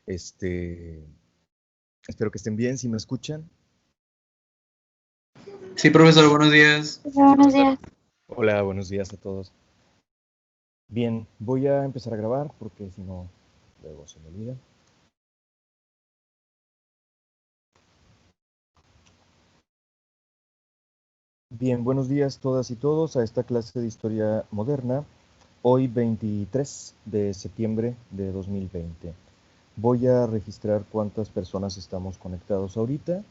Este, espero que estén bien, si me escuchan. Sí, profesor, buenos días. Hola, buenos días. Hola, buenos días a todos. Bien, voy a empezar a grabar porque si no, luego se me olvida. Bien, buenos días todas y todos a esta clase de Historia Moderna, hoy 23 de septiembre de 2020. Voy a registrar cuántas personas estamos conectados ahorita,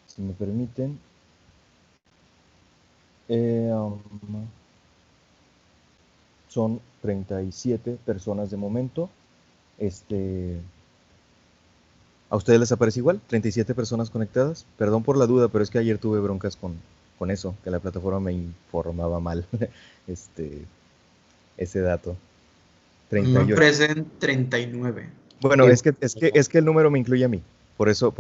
si me permiten. Son 37 personas de momento. ¿A ustedes les aparece igual? ¿37 personas conectadas? Perdón por la duda, pero es que ayer tuve broncas con eso, que la plataforma me informaba mal ese dato. Me 38. aparecen 39. Bueno, es que el número me incluye a mí. Por eso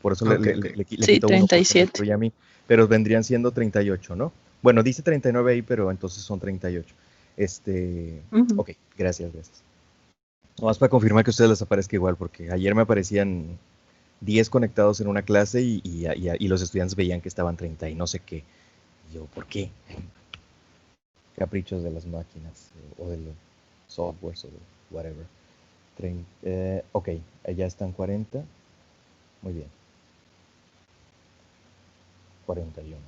Okay. le Sí, quito uno porque me 37. incluye a mí. Pero vendrían siendo 38, ¿no? Bueno, dice 39 ahí, pero entonces son 38. Ujú. Ok, gracias. Nomás para confirmar que a ustedes les aparezca igual, porque ayer me aparecían 10 conectados en una clase y los estudiantes veían que estaban 30 y no sé qué. Y yo, ¿por qué? Caprichos de las máquinas o de los softwares o de whatever. Ok, allá están 40. Muy bien. 41.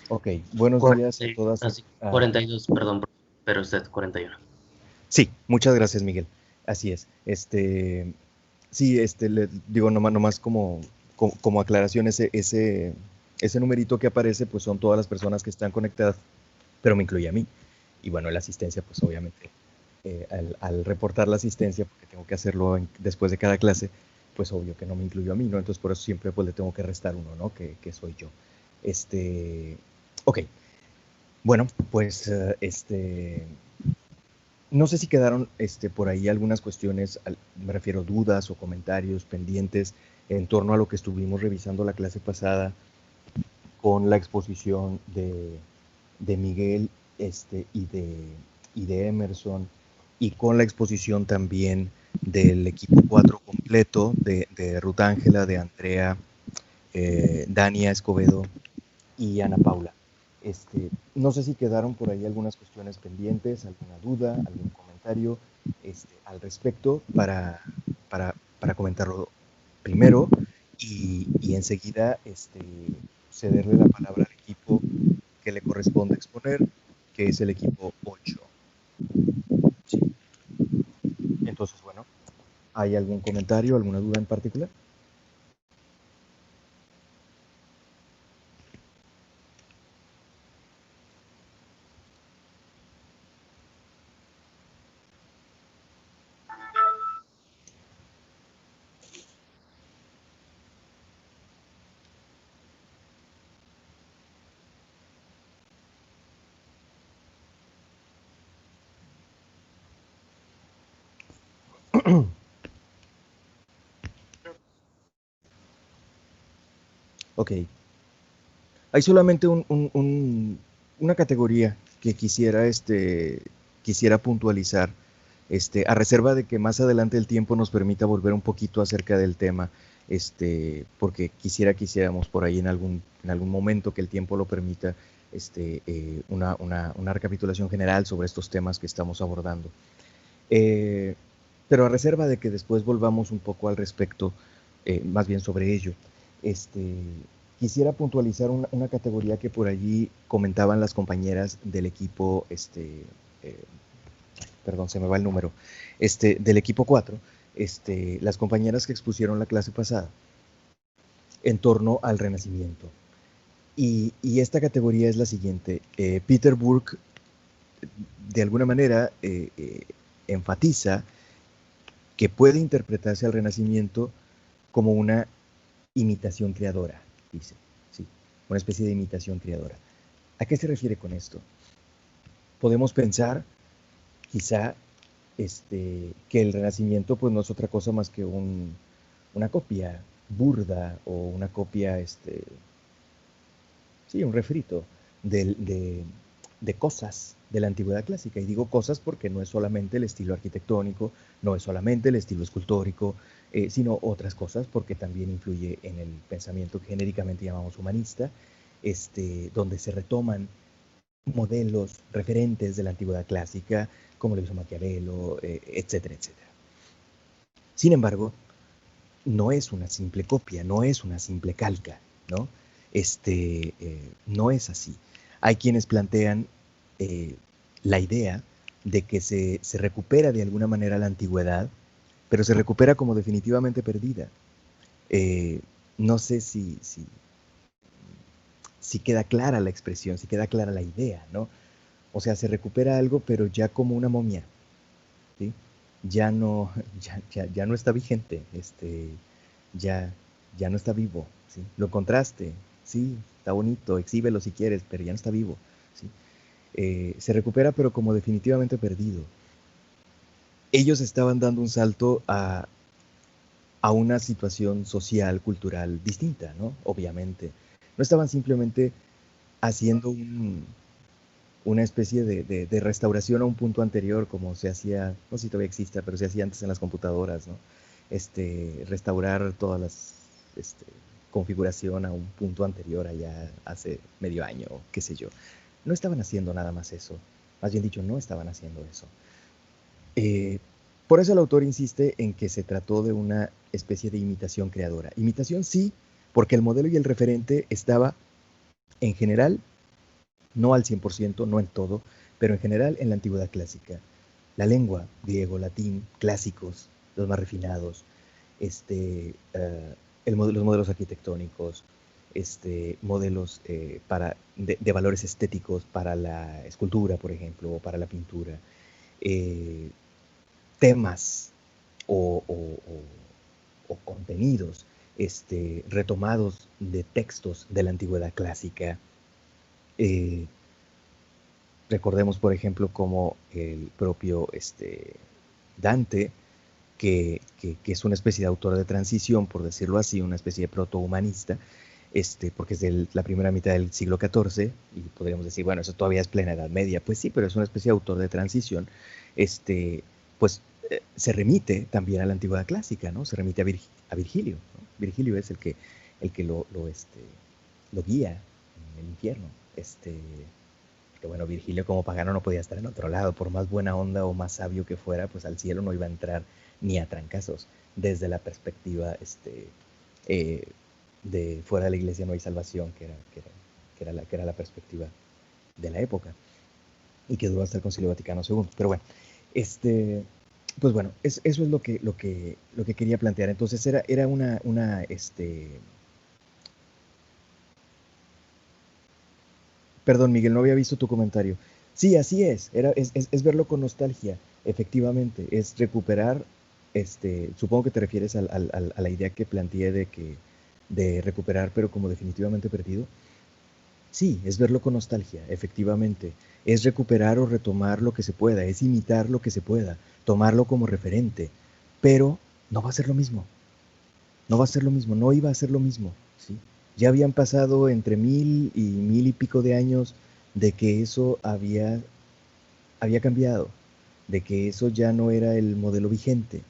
Ok, buenos días a todas. 42, perdón, pero usted 41. Sí, muchas gracias, Miguel. Así es. Sí, le digo nomás como aclaración, ese numerito que aparece, pues son todas las personas que están conectadas, pero me incluye a mí. Y bueno, la asistencia, pues obviamente, al reportar la asistencia, porque tengo que hacerlo después de cada clase, pues obvio que no me incluyó a mí, ¿no? Entonces por eso siempre pues le tengo que restar uno, ¿no? Que soy yo. Ok. Bueno, pues no sé si quedaron por ahí algunas cuestiones, me refiero dudas o comentarios pendientes en torno a lo que estuvimos revisando la clase pasada con la exposición de Miguel y de Emerson y con la exposición también del equipo 4 completo de Ruth Ángela, de Andrea, Dania Escobedo y Ana Paula. No sé si quedaron por ahí algunas cuestiones pendientes, alguna duda, algún comentario al respecto para comentarlo primero y enseguida cederle la palabra al equipo que le corresponde exponer, que es el equipo 8. Sí. Entonces, bueno, ¿hay algún comentario, alguna duda en particular? Ok. Hay solamente una categoría que quisiera puntualizar, a reserva de que más adelante el tiempo nos permita volver un poquito acerca del tema, porque quisiéramos por ahí en algún momento que el tiempo lo permita, una recapitulación general sobre estos temas que estamos abordando. Pero a reserva de que después volvamos un poco al respecto, más bien sobre ello, quisiera puntualizar una categoría que por allí comentaban las compañeras del equipo, perdón, se me va el número, del equipo 4, las compañeras que expusieron la clase pasada en torno al Renacimiento. Y esta categoría es la siguiente. Peter Burke, de alguna manera, enfatiza que puede interpretarse al Renacimiento como una imitación creadora, dice, sí, una especie de imitación creadora. ¿A qué se refiere con esto? Podemos pensar, quizá, que el Renacimiento pues no es otra cosa más que una copia burda o una copia, sí, un refrito de cosas de la antigüedad clásica. Y digo cosas porque no es solamente el estilo arquitectónico, no es solamente el estilo escultórico, sino otras cosas, porque también influye en el pensamiento que genéricamente llamamos humanista, donde se retoman modelos referentes de la antigüedad clásica, como lo hizo Maquiavelo, etcétera, etcétera. Sin embargo, no es una simple copia, no es una simple calca, ¿no? No es así. Hay quienes plantean la idea de que se recupera de alguna manera la antigüedad, pero se recupera como definitivamente perdida. No sé si queda clara la expresión, si queda clara la idea, ¿no? O sea, se recupera algo, pero ya como una momia, ¿sí? Ya no está vigente, ya no está vivo, ¿sí? Lo encontraste, sí, está bonito, exhíbelo si quieres, pero ya no está vivo, ¿sí? Se recupera, pero como definitivamente perdido. Ellos estaban dando un salto a una situación social, cultural distinta, ¿no? Obviamente. No estaban simplemente haciendo una especie de restauración a un punto anterior, como se hacía, no sé si todavía exista, pero se hacía antes en las computadoras, ¿no? Restaurar todas las configuración a un punto anterior allá hace medio año, qué sé yo. No estaban haciendo nada más eso. Más bien dicho, no estaban haciendo eso. Por eso el autor insiste en que se trató de una especie de imitación creadora. Imitación sí, porque el modelo y el referente estaba en general, no al 100%, no en todo, pero en general en la antigüedad clásica. La lengua, griego, latín, clásicos, los más refinados, los modelos arquitectónicos, modelos de valores estéticos para la escultura, por ejemplo, o para la pintura, temas o contenidos retomados de textos de la antigüedad clásica. Recordemos, por ejemplo, como el propio Dante, que es una especie de autor de transición, por decirlo así, una especie de protohumanista, porque es de la primera mitad del siglo XIV, y podríamos decir, bueno, eso todavía es plena Edad Media. Pues sí, pero es una especie de autor de transición, pues se remite también a la antigüedad clásica, ¿no? Se remite a Virgilio, ¿no? Virgilio es el que lo guía en el infierno. Que bueno, Virgilio como pagano no podía estar en otro lado, por más buena onda o más sabio que fuera, pues al cielo no iba a entrar ni a trancazos. Desde la perspectiva de fuera de la iglesia no hay salvación, que era la perspectiva de la época, y que duró hasta el Concilio Vaticano II. Pero bueno, pues bueno, eso es lo que quería plantear. Entonces era una Perdón, Miguel, no había visto tu comentario. Sí, así es. Es verlo con nostalgia, efectivamente. Es recuperar, supongo que te refieres a la idea que planteé de recuperar, pero como definitivamente perdido. Sí, es verlo con nostalgia, efectivamente. Es recuperar o retomar lo que se pueda, es imitar lo que se pueda, tomarlo como referente. Pero no va a ser lo mismo. No va a ser lo mismo, no iba a ser lo mismo, ¿sí? Ya habían pasado entre 1000 y 1000 y pico de años de que eso había cambiado, de que eso ya no era el modelo vigente,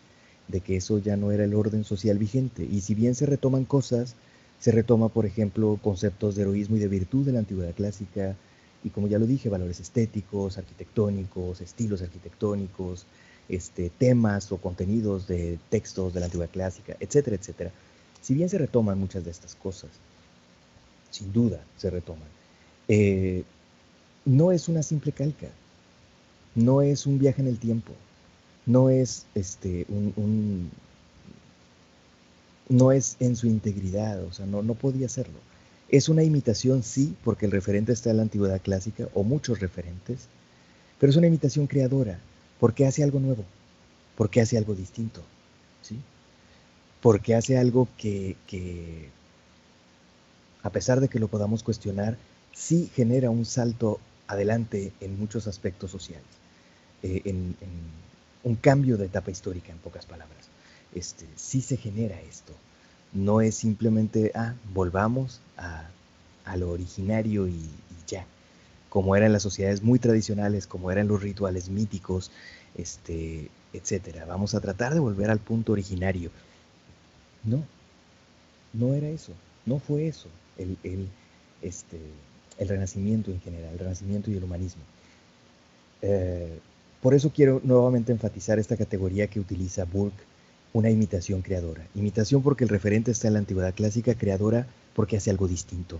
de que eso ya no era el orden social vigente. Y si bien se retoman cosas, se retoma, por ejemplo, conceptos de heroísmo y de virtud de la antigüedad clásica, y como ya lo dije, valores estéticos, arquitectónicos, estilos arquitectónicos, temas o contenidos de textos de la antigüedad clásica, etcétera, etcétera. Si bien se retoman muchas de estas cosas, sin duda se retoman, no es una simple calca, no es un viaje en el tiempo, no es no es en su integridad, o sea, no podía serlo. Es una imitación, sí, porque el referente está en la antigüedad clásica, o muchos referentes, pero es una imitación creadora, porque hace algo nuevo, porque hace algo distinto, ¿sí? Porque hace algo que, a pesar de que lo podamos cuestionar, sí genera un salto adelante en muchos aspectos sociales, en un cambio de etapa histórica, en pocas palabras. Sí se genera esto. No es simplemente, volvamos a lo originario y ya, como era en las sociedades muy tradicionales, como eran los rituales míticos, etcétera. Vamos a tratar de volver al punto originario. No, no era eso, no fue eso este, el Renacimiento en general, el Renacimiento y el humanismo. Por eso quiero nuevamente enfatizar esta categoría que utiliza Burke, una imitación creadora. Imitación porque el referente está en la antigüedad clásica, creadora porque hace algo distinto.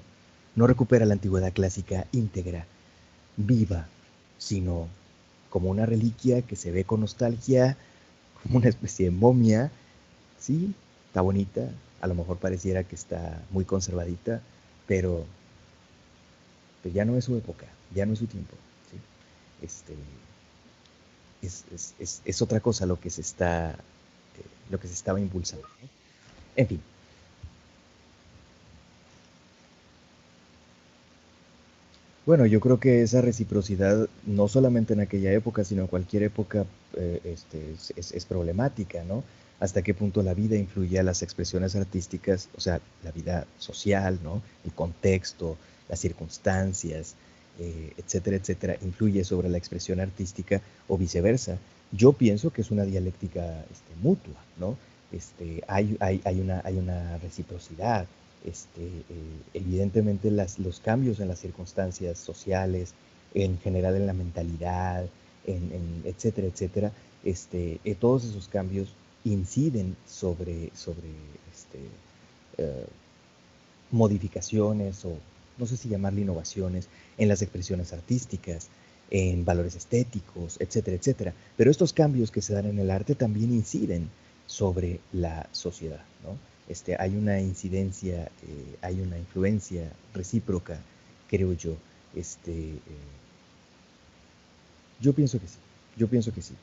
No recupera la antigüedad clásica íntegra, viva, sino como una reliquia que se ve con nostalgia, como una especie de momia. Sí, está bonita, a lo mejor pareciera que está muy conservadita, pero pues ya no es su época, ya no es su tiempo. ¿Sí? Es otra cosa lo que se estaba impulsando, ¿no? En fin. Bueno, yo creo que esa reciprocidad, no solamente en aquella época, sino en cualquier época, es problemática, ¿no? Hasta qué punto la vida influye a las expresiones artísticas, o sea, la vida social, ¿no? El contexto, las circunstancias, etcétera, etcétera, influye sobre la expresión artística o viceversa. Yo pienso que es una dialéctica mutua, ¿no? Hay una reciprocidad. Evidentemente los cambios en las circunstancias sociales, en general en la mentalidad, etcétera, etcétera, todos esos cambios inciden sobre eh, modificaciones o no sé si llamarle innovaciones en las expresiones artísticas, en valores estéticos, etcétera, etcétera. Pero estos cambios que se dan en el arte también inciden sobre la sociedad, ¿no? Hay una incidencia, hay una influencia recíproca, creo yo. Yo pienso que sí, yo pienso que sí.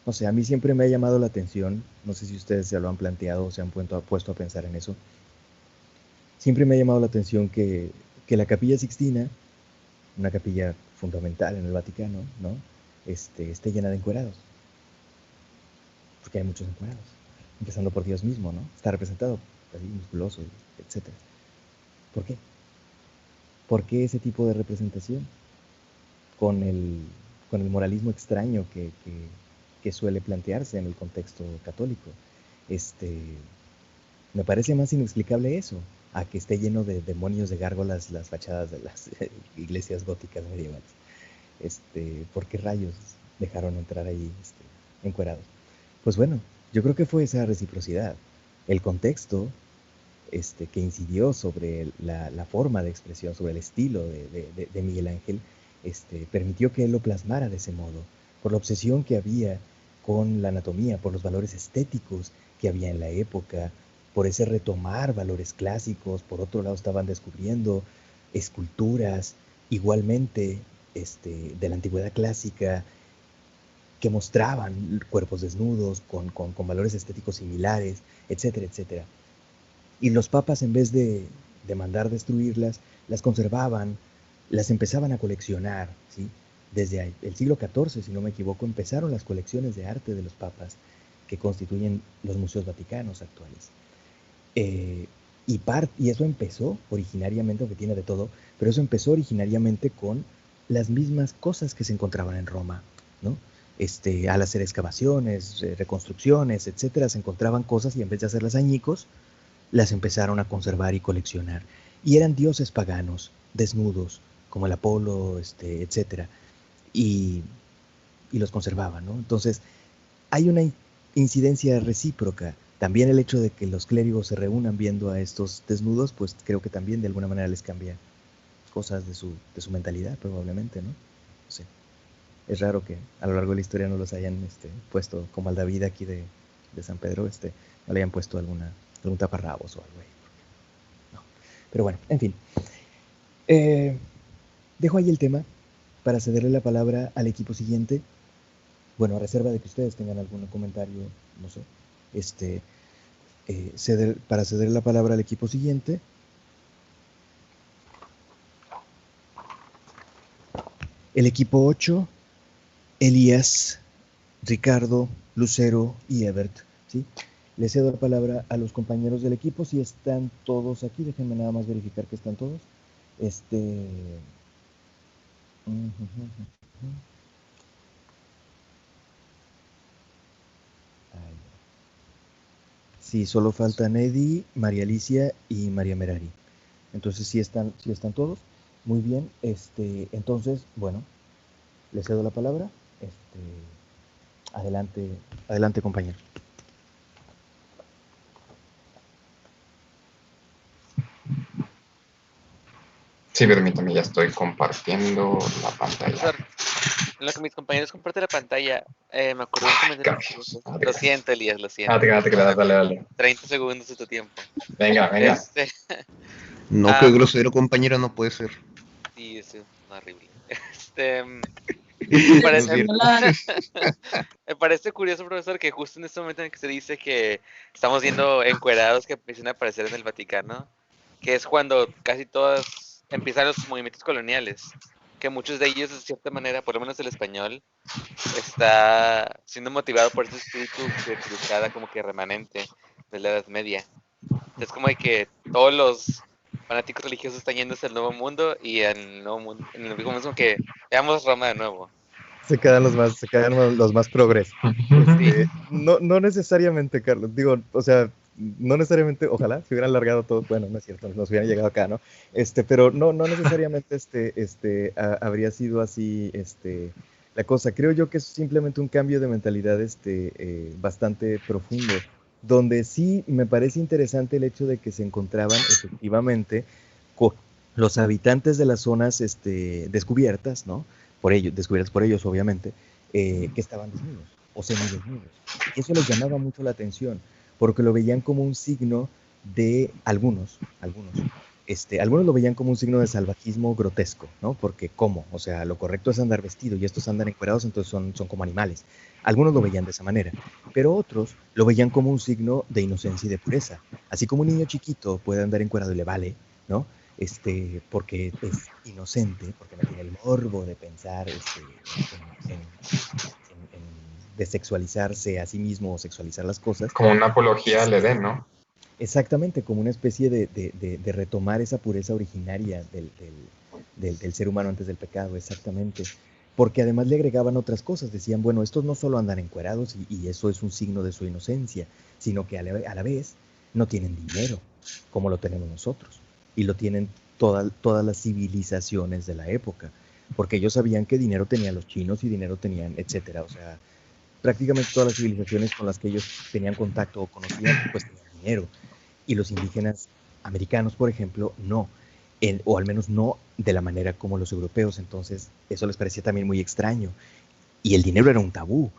No sé, a mí siempre me ha llamado la atención, no sé si ustedes se lo han planteado o se han puesto a pensar en eso, siempre me ha llamado la atención que la Capilla Sixtina, una capilla fundamental en el Vaticano, ¿no? Esté llena de encuerados, porque hay muchos encuerados, empezando por Dios mismo, ¿no? Está representado, así, musculoso, etcétera. ¿Por qué? ¿Por qué ese tipo de representación? Con el moralismo extraño que suele plantearse en el contexto católico. Me parece más inexplicable eso, a que esté lleno de demonios de gárgolas las fachadas de las iglesias góticas medievales. ¿Por qué rayos dejaron entrar ahí encuerados? Pues bueno, yo creo que fue esa reciprocidad, el contexto que incidió sobre la forma de expresión, sobre el estilo de Miguel Ángel, permitió que él lo plasmara de ese modo, por la obsesión que había con la anatomía, por los valores estéticos que había en la época, por ese retomar valores clásicos. Por otro lado estaban descubriendo esculturas igualmente de la antigüedad clásica que mostraban cuerpos desnudos con valores estéticos similares, etcétera, etcétera. Y los papas, en vez de mandar destruirlas, las conservaban, las empezaban a coleccionar, ¿sí? Desde el siglo XIV, si no me equivoco, empezaron las colecciones de arte de los papas que constituyen los museos vaticanos actuales. Y eso empezó originariamente, aunque tiene de todo, pero eso empezó originariamente con las mismas cosas que se encontraban en Roma, ¿no? Al hacer excavaciones, reconstrucciones, etcétera, se encontraban cosas y en vez de hacerlas añicos, las empezaron a conservar y coleccionar. Y eran dioses paganos, desnudos, como el Apolo, etcétera, y los conservaban, ¿no? Entonces, hay una incidencia recíproca. También el hecho de que los clérigos se reúnan viendo a estos desnudos, pues creo que también de alguna manera les cambia cosas de su mentalidad, probablemente, ¿no? No sé. Es raro que a lo largo de la historia no los hayan puesto, como al David aquí de San Pedro, no le hayan puesto algún taparrabos o algo ahí. No. Pero bueno, en fin. Dejo ahí el tema para cederle la palabra al equipo siguiente. Bueno, a reserva de que ustedes tengan algún comentario, no sé, para ceder la palabra al equipo siguiente. El equipo 8, Elías, Ricardo, Lucero y Ebert, ¿sí? Le cedo la palabra a los compañeros del equipo, si están todos aquí, déjenme nada más verificar que están todos. Sí, solo faltan Eddie, María Alicia y María Merari. Entonces sí están todos. Muy bien. Entonces, bueno, le cedo la palabra. Adelante, adelante, compañero. Sí, permítame, ya estoy compartiendo la pantalla. En lo que mis compañeros comparten la pantalla, me acordé de un comentario. Lo siento, Elías, lo siento. Dale. 30 segundos de tu tiempo. Venga. No, qué grosero, compañero, no puede ser. Sí, es horrible. Me parece curioso, profesor, que justo en este momento en el que se dice que estamos viendo encuerados que empiezan a aparecer en el Vaticano, que es cuando casi todos empiezan los movimientos coloniales, que muchos de ellos, de cierta manera, por lo menos el español, está siendo motivado por ese espíritu de cruzada como que remanente de la Edad Media. Es como de que todos los fanáticos religiosos están yéndose al Nuevo Mundo y en el Nuevo Mundo, en el mismo como que veamos Roma de nuevo. Se quedan los más progres. No necesariamente, Carlos. Digo, o sea, no necesariamente, ojalá se hubieran largado todos, bueno, no es cierto, nos hubieran llegado acá, ¿no? Pero no necesariamente habría sido así, la cosa. Creo yo que es simplemente un cambio de mentalidad, bastante profundo, donde sí me parece interesante el hecho de que se encontraban efectivamente con los habitantes de las zonas, descubiertas, ¿no? Descubiertas por ellos, obviamente, que estaban desnudos o semidesnudos. Eso les llamaba mucho la atención, porque lo veían como un signo de algunos lo veían como un signo de salvajismo grotesco, ¿no? Porque ¿cómo? O sea, lo correcto es andar vestido y estos andan encuerados, entonces son como animales. Algunos lo veían de esa manera, pero otros lo veían como un signo de inocencia y de pureza. Así como un niño chiquito puede andar encuerado y le vale, ¿no? Porque es inocente, porque no tiene el morbo de pensar de sexualizarse a sí mismo o sexualizar las cosas. Como una apología al Edén, ¿no? Exactamente, como una especie de retomar esa pureza originaria del ser humano antes del pecado, exactamente. Porque además le agregaban otras cosas, decían, bueno, estos no solo andan encuerados y eso es un signo de su inocencia, sino que a la vez no tienen dinero, como lo tenemos nosotros, y lo tienen todas las civilizaciones de la época, porque ellos sabían que dinero tenían los chinos y dinero tenían, etcétera, o sea, prácticamente todas las civilizaciones con las que ellos tenían contacto o conocían, pues tenían dinero. Y los indígenas americanos, por ejemplo, no, o al menos no de la manera como los europeos. Entonces, eso les parecía también muy extraño. Y el dinero era un tabú,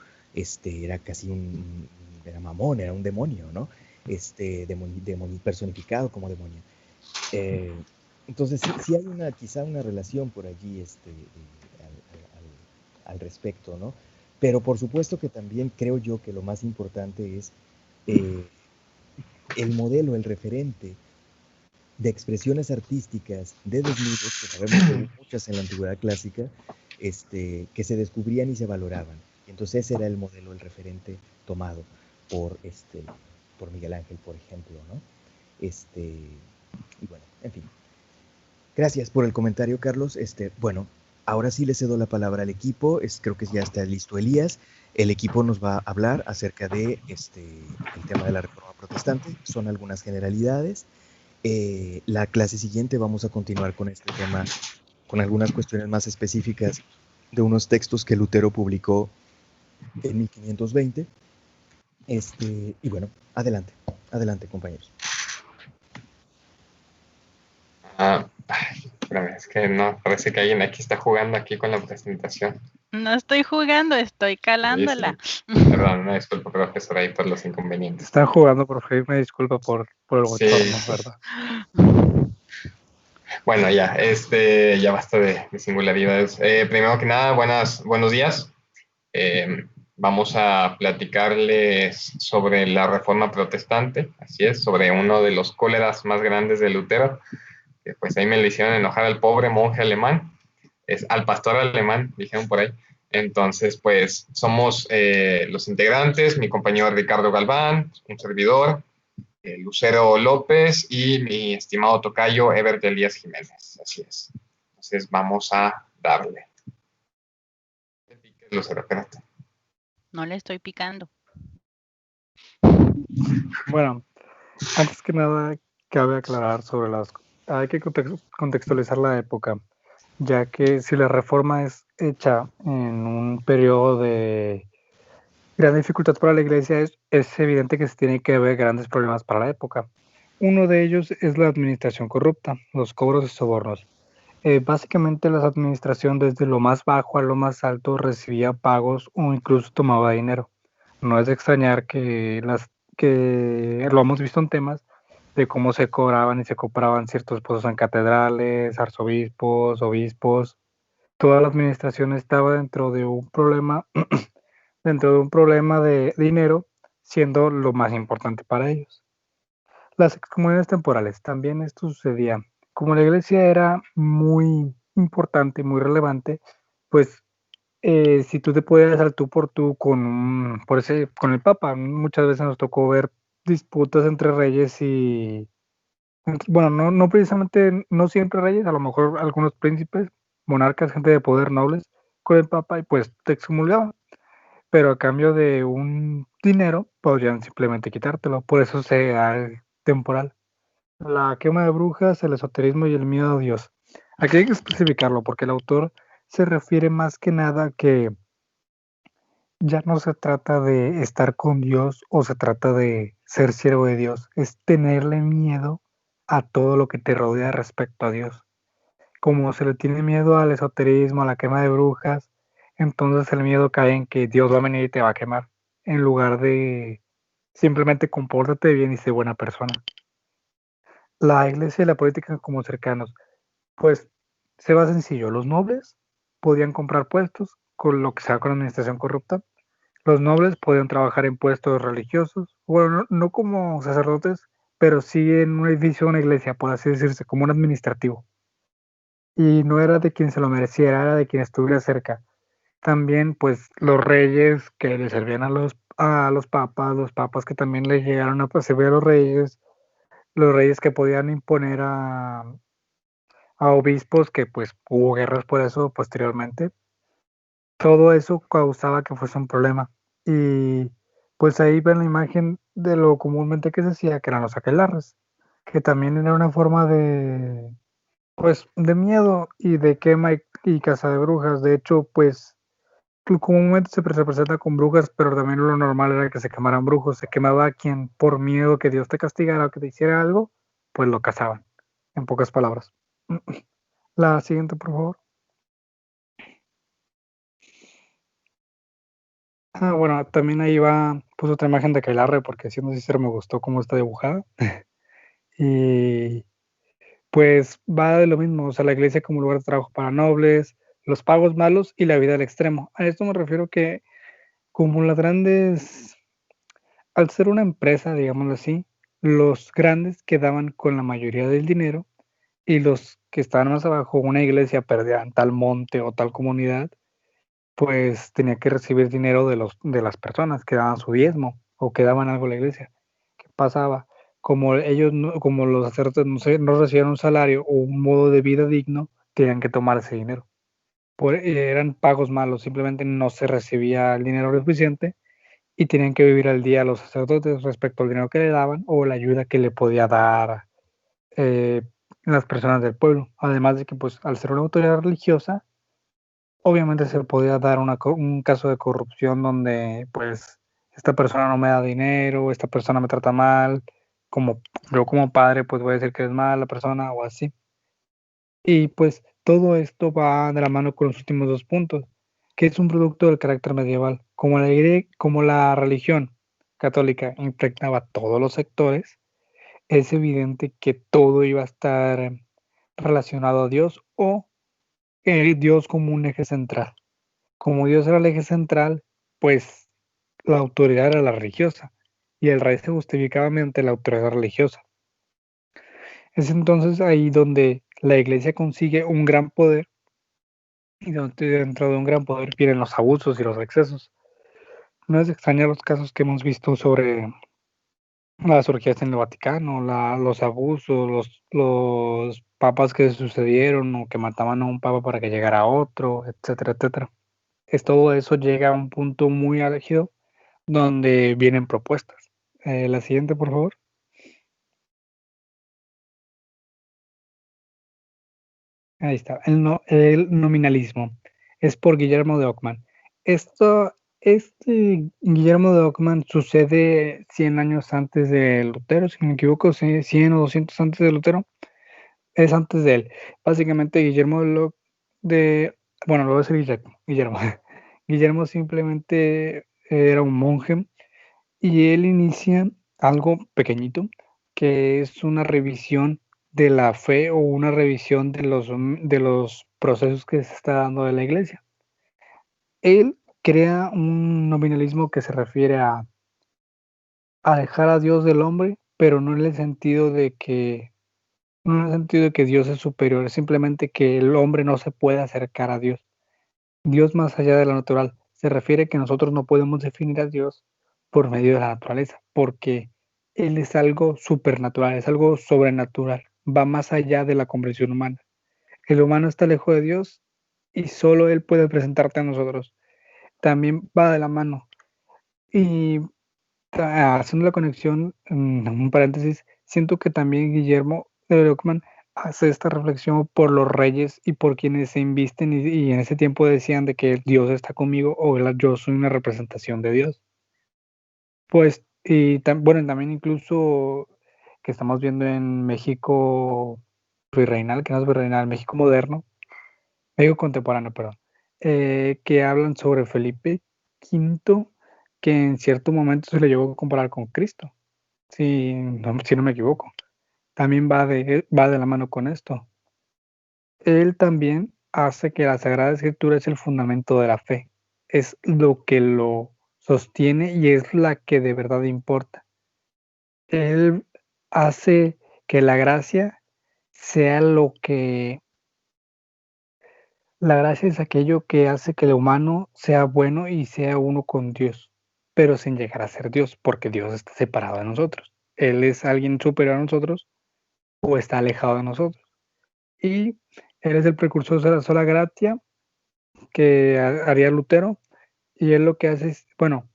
era casi era mamón, era un demonio, ¿no? Demonio personificado como demonio. Entonces, sí hay quizá una relación por allí al respecto, ¿no? Pero por supuesto que también creo yo que lo más importante es el modelo, el referente de expresiones artísticas de desnudos, que sabemos que hay muchas en la antigüedad clásica, que se descubrían y se valoraban. Y entonces ese era el modelo, el referente tomado por Miguel Ángel, por ejemplo, ¿no? Y bueno, en fin. Gracias por el comentario, Carlos. Bueno, ahora sí le cedo la palabra al equipo. Creo que ya está listo Elías. El equipo nos va a hablar acerca de el tema de la Reforma Protestante. Son algunas generalidades. La clase siguiente vamos a continuar con este tema, con algunas cuestiones más específicas de unos textos que Lutero publicó en 1520. Y bueno, adelante, compañeros. Espérame, es que no, parece que alguien aquí está jugando aquí con la presentación. No estoy jugando, estoy calándola. Sí. Perdón, una disculpa, profesor, ahí por los inconvenientes. Está jugando, profe, me disculpa por el bochorno, ¿verdad? Bueno, ya basta de singularidades. Primero que nada, buenos días. Vamos a platicarles sobre la Reforma Protestante, así es, sobre uno de los cóleras más grandes de Lutero, que pues ahí me le hicieron enojar al pobre monje alemán, al pastor alemán, dijeron por ahí. Entonces, pues, somos los integrantes, mi compañero Ricardo Galván, un servidor, Lucero López y mi estimado tocayo Eber Elías Jiménez, así es. Entonces, vamos a darle. Lucero, espérate. No le estoy picando. Bueno, antes que nada, cabe aclarar sobre hay que contextualizar la época, ya que si la reforma es hecha en un periodo de gran dificultad para la iglesia, es evidente que se tiene que ver grandes problemas para la época. Uno de ellos es la administración corrupta, los cobros y sobornos. Básicamente la administración desde lo más bajo a lo más alto recibía pagos o incluso tomaba dinero. No es de extrañar que lo hemos visto en temas de cómo se cobraban y se compraban ciertos puestos en catedrales, arzobispos, obispos. Toda la administración estaba dentro de un problema, de dinero, siendo lo más importante para ellos. Las excomuniones temporales, también esto sucedía. Como la iglesia era muy importante, muy relevante, pues si tú te podías al tú por tú con el Papa, muchas veces nos tocó ver disputas entre reyes y, bueno, no precisamente, no siempre reyes, a lo mejor algunos príncipes, monarcas, gente de poder, nobles, con el Papa y pues te excomulgaban, pero a cambio de un dinero podrían simplemente quitártelo, por eso se da el temporal. La quema de brujas, el esoterismo y el miedo a Dios. Aquí hay que especificarlo porque el autor se refiere más que nada a que ya no se trata de estar con Dios o se trata de ser siervo de Dios, es tenerle miedo a todo lo que te rodea respecto a Dios. Como se le tiene miedo al esoterismo, a la quema de brujas, entonces el miedo cae en que Dios va a venir y te va a quemar, en lugar de simplemente compórtate bien y sé buena persona. La iglesia y la política como cercanos. Pues se va sencillo. Los nobles podían comprar puestos con lo que sea con la administración corrupta. Los nobles podían trabajar en puestos religiosos. Bueno, no como sacerdotes, pero sí en un edificio o una iglesia, por así decirse, como un administrativo. Y no era de quien se lo mereciera, era de quien estuviera cerca. También, pues, los reyes que le servían a los papas que también le llegaron a servir a los reyes que podían imponer a obispos, que pues hubo guerras por eso posteriormente. Todo eso causaba que fuese un problema. Y pues ahí ven la imagen de lo comúnmente que se hacía, que eran los aquelarres, que también era una forma de, pues, de miedo y de quema y caza de brujas. De hecho, pues, comúnmente se representa con brujas, pero también lo normal era que se quemaran brujos. Se quemaba a quien por miedo que Dios te castigara o que te hiciera algo, pues lo cazaban, en pocas palabras. La siguiente, por favor. Bueno, también ahí va, puse otra imagen de Aquelarre, porque siendo sincero me gustó cómo está dibujada. Y pues va de lo mismo, o sea, la iglesia como lugar de trabajo para nobles, los pagos malos y la vida al extremo. A esto me refiero que como las grandes, al ser una empresa, digámoslo así, los grandes quedaban con la mayoría del dinero y los que estaban más abajo, una iglesia perdían tal monte o tal comunidad, pues tenía que recibir dinero de las personas que daban su diezmo o que daban algo a la iglesia. ¿Qué pasaba? Como ellos, como los sacerdotes no recibían un salario o un modo de vida digno, tenían que tomar ese dinero. Eran pagos malos, simplemente no se recibía el dinero suficiente y tenían que vivir al día los sacerdotes respecto al dinero que le daban o la ayuda que le podía dar eh, las personas del pueblo. Además de que, pues, al ser una autoridad religiosa, obviamente se podía dar un caso de corrupción donde, pues, esta persona no me da dinero, esta persona me trata mal, como yo como padre, pues voy a decir que es mala persona o así. Y pues todo esto va de la mano con los últimos dos puntos, que es un producto del carácter medieval. Como la religión católica impregnaba todos los sectores, es evidente que todo iba a estar relacionado a Dios o Dios como un eje central. Como Dios era el eje central, pues la autoridad era la religiosa y el rey se justificaba mediante la autoridad religiosa. Es entonces ahí donde la iglesia consigue un gran poder y dentro de un gran poder vienen los abusos y los excesos. No es de extrañar los casos que hemos visto sobre las orgías en el Vaticano, los abusos, los papas que sucedieron o que mataban a un papa para que llegara otro, etcétera, etcétera. Todo eso llega a un punto muy álgido donde vienen propuestas. La siguiente, por favor. Ahí está, el nominalismo. Es por Guillermo de Ockham. Este Guillermo de Ockham sucede 100 años antes de Lutero, si no me equivoco, 100 o 200 antes de Lutero. Es antes de él. Básicamente Guillermo bueno, lo voy a decir Guillermo. Guillermo simplemente era un monje y él inicia algo pequeñito, que es una revisión de la fe o una revisión de los procesos que se está dando de la iglesia. Él crea un nominalismo que se refiere a alejar a Dios del hombre, pero no en el sentido de que Dios es superior, es simplemente que el hombre no se puede acercar a Dios. Dios más allá de lo natural. Se refiere que nosotros no podemos definir a Dios por medio de la naturaleza, porque Él es algo supernatural, es algo sobrenatural, va más allá de la comprensión humana. El humano está lejos de Dios y solo Él puede presentarte a nosotros. También va de la mano. Y haciendo la conexión, un paréntesis, siento que también Guillermo de Ockham hace esta reflexión por los reyes y por quienes se invisten y en ese tiempo decían de que Dios está conmigo o yo soy una representación de Dios. Pues, y bueno, también incluso que estamos viendo en México virreinal, que no es virreinal, México moderno, México contemporáneo, perdón, que hablan sobre Felipe V, que en cierto momento se le llegó a comparar con Cristo, si no me equivoco. También va de la mano con esto. Él también hace que la Sagrada Escritura es el fundamento de la fe, es lo que lo sostiene y es la que de verdad importa. Él hace que la gracia sea la gracia es aquello que hace que el humano sea bueno y sea uno con Dios, pero sin llegar a ser Dios, porque Dios está separado de nosotros. Él es alguien superior a nosotros o está alejado de nosotros. Y él es el precursor de la sola gratia que haría Lutero, y él lo que hace es, bueno,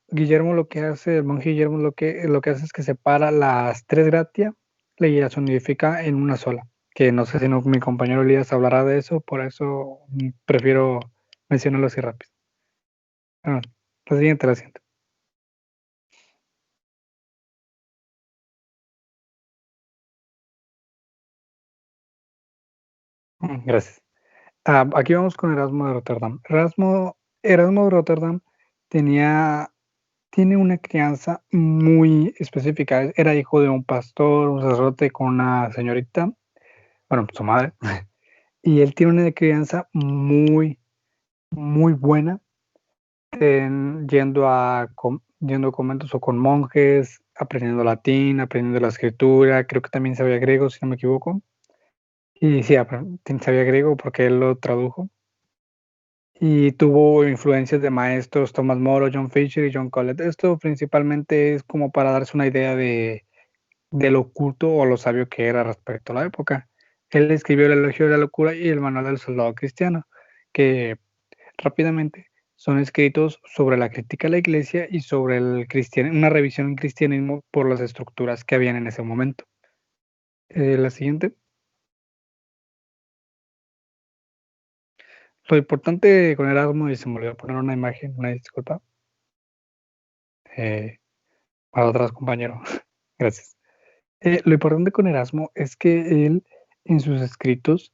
Guillermo lo que hace, el monje Guillermo lo que hace es que separa las tres gratia y las unifica en una sola, que no sé si mi compañero Elías hablará de eso, por eso prefiero mencionarlo así rápido. Bueno, la siguiente. Gracias. Aquí vamos con Erasmo de Rotterdam. Erasmo de Rotterdam tiene una crianza muy específica. Era hijo de un pastor, un sacerdote con una señorita, bueno, su madre, y él tiene una crianza muy, muy buena, yendo a conventos o con monjes, aprendiendo latín, aprendiendo la escritura, creo que también sabía griego, si no me equivoco. Y sí, sabía griego porque él lo tradujo. Y tuvo influencias de maestros Thomas More, John Fisher y John Colet. Esto principalmente es como para darse una idea de lo culto o lo sabio que era respecto a la época. Él escribió el Elogio de la Locura y el Manual del Soldado Cristiano, que rápidamente son escritos sobre la crítica a la iglesia y sobre una revisión en cristianismo por las estructuras que habían en ese momento. La siguiente. Lo importante con Erasmo, y se me olvidó poner una imagen, una disculpa. Para otros compañeros. Gracias. Lo importante con Erasmo es que él en sus escritos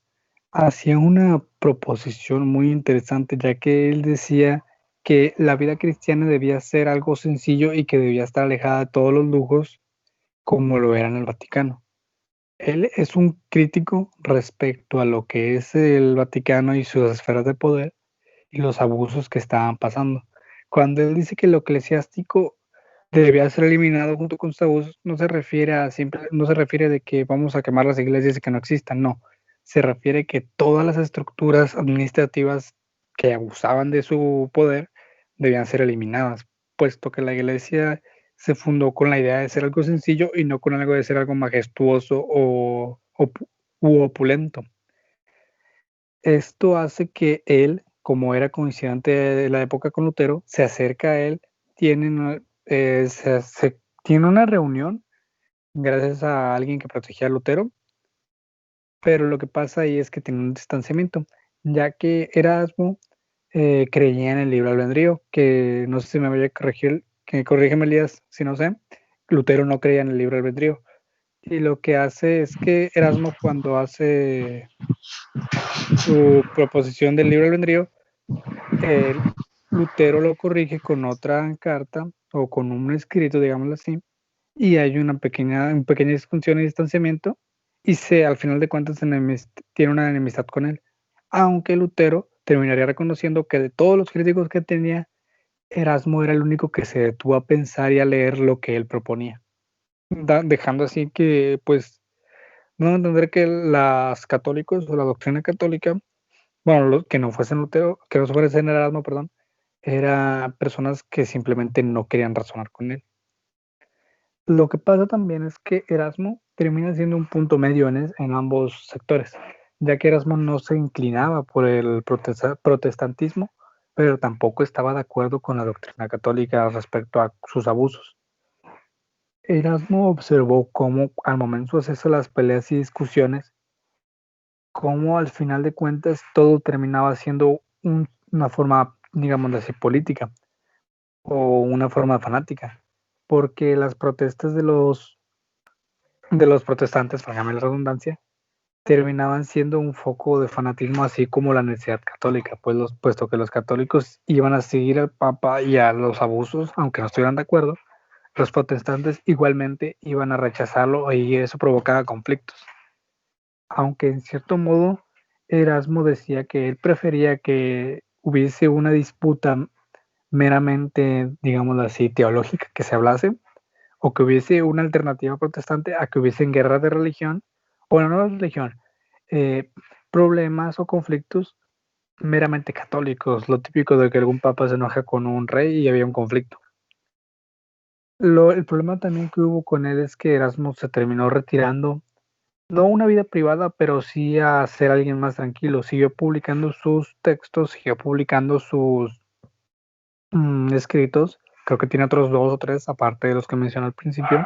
hacía una proposición muy interesante, ya que él decía que la vida cristiana debía ser algo sencillo y que debía estar alejada de todos los lujos como lo era en el Vaticano. Él es un crítico respecto a lo que es el Vaticano y sus esferas de poder y los abusos que estaban pasando. Cuando él dice que lo eclesiástico debía ser eliminado junto con sus abusos, no se refiere de que vamos a quemar las iglesias y que no existan, no. Se refiere que todas las estructuras administrativas que abusaban de su poder debían ser eliminadas, puesto que la iglesia se fundó con la idea de ser algo sencillo y no con algo de ser algo majestuoso u opulento. Esto hace que él, como era coincidente de la época con Lutero, se acerca a él, tiene una reunión gracias a alguien que protegía a Lutero, pero lo que pasa ahí es que tiene un distanciamiento, ya que Erasmo creía en el libre albedrío, que no sé si me voy a corregir, que corrígeme Elías si no sé, Lutero no creía en el libre albedrío. Y lo que hace es que Erasmo, cuando hace su proposición del libre albedrío, Lutero lo corrige con otra carta o con un escrito, digámoslo así, y hay una pequeña disfunción y distanciamiento, y al final de cuentas tiene una enemistad con él, aunque Lutero terminaría reconociendo que de todos los críticos que tenía, Erasmo era el único que se detuvo a pensar y a leer lo que él proponía, dejando así que, pues, no entender que los católicos o la doctrina católica, bueno, los que no fuesen Lutero, que no fuesen Erasmo, perdón, eran personas que simplemente no querían razonar con él. Lo que pasa también es que Erasmo termina siendo un punto medio en ambos sectores, ya que Erasmo no se inclinaba por el protestantismo, pero tampoco estaba de acuerdo con la doctrina católica respecto a sus abusos. Erasmo observó cómo al momento de hacerse las peleas y discusiones, cómo al final de cuentas todo terminaba siendo una forma, digamos así, política o una forma fanática, porque las protestas de los protestantes, válgame la redundancia, terminaban siendo un foco de fanatismo, así como la necesidad católica, puesto que los católicos iban a seguir al Papa y a los abusos, aunque no estuvieran de acuerdo, los protestantes igualmente iban a rechazarlo y eso provocaba conflictos. Aunque en cierto modo Erasmo decía que él prefería que hubiese una disputa meramente, digámoslo así, teológica, que se hablase, o que hubiese una alternativa protestante a que hubiesen guerras de religión, o no de religión, problemas o conflictos meramente católicos, lo típico de que algún papa se enoja con un rey y había un conflicto. El problema también que hubo con él es que Erasmo se terminó retirando, no a una vida privada, pero sí a ser alguien más tranquilo. Siguió publicando sus textos, siguió publicando sus escritos, creo que tiene otros 2 o 3, aparte de los que mencioné al principio,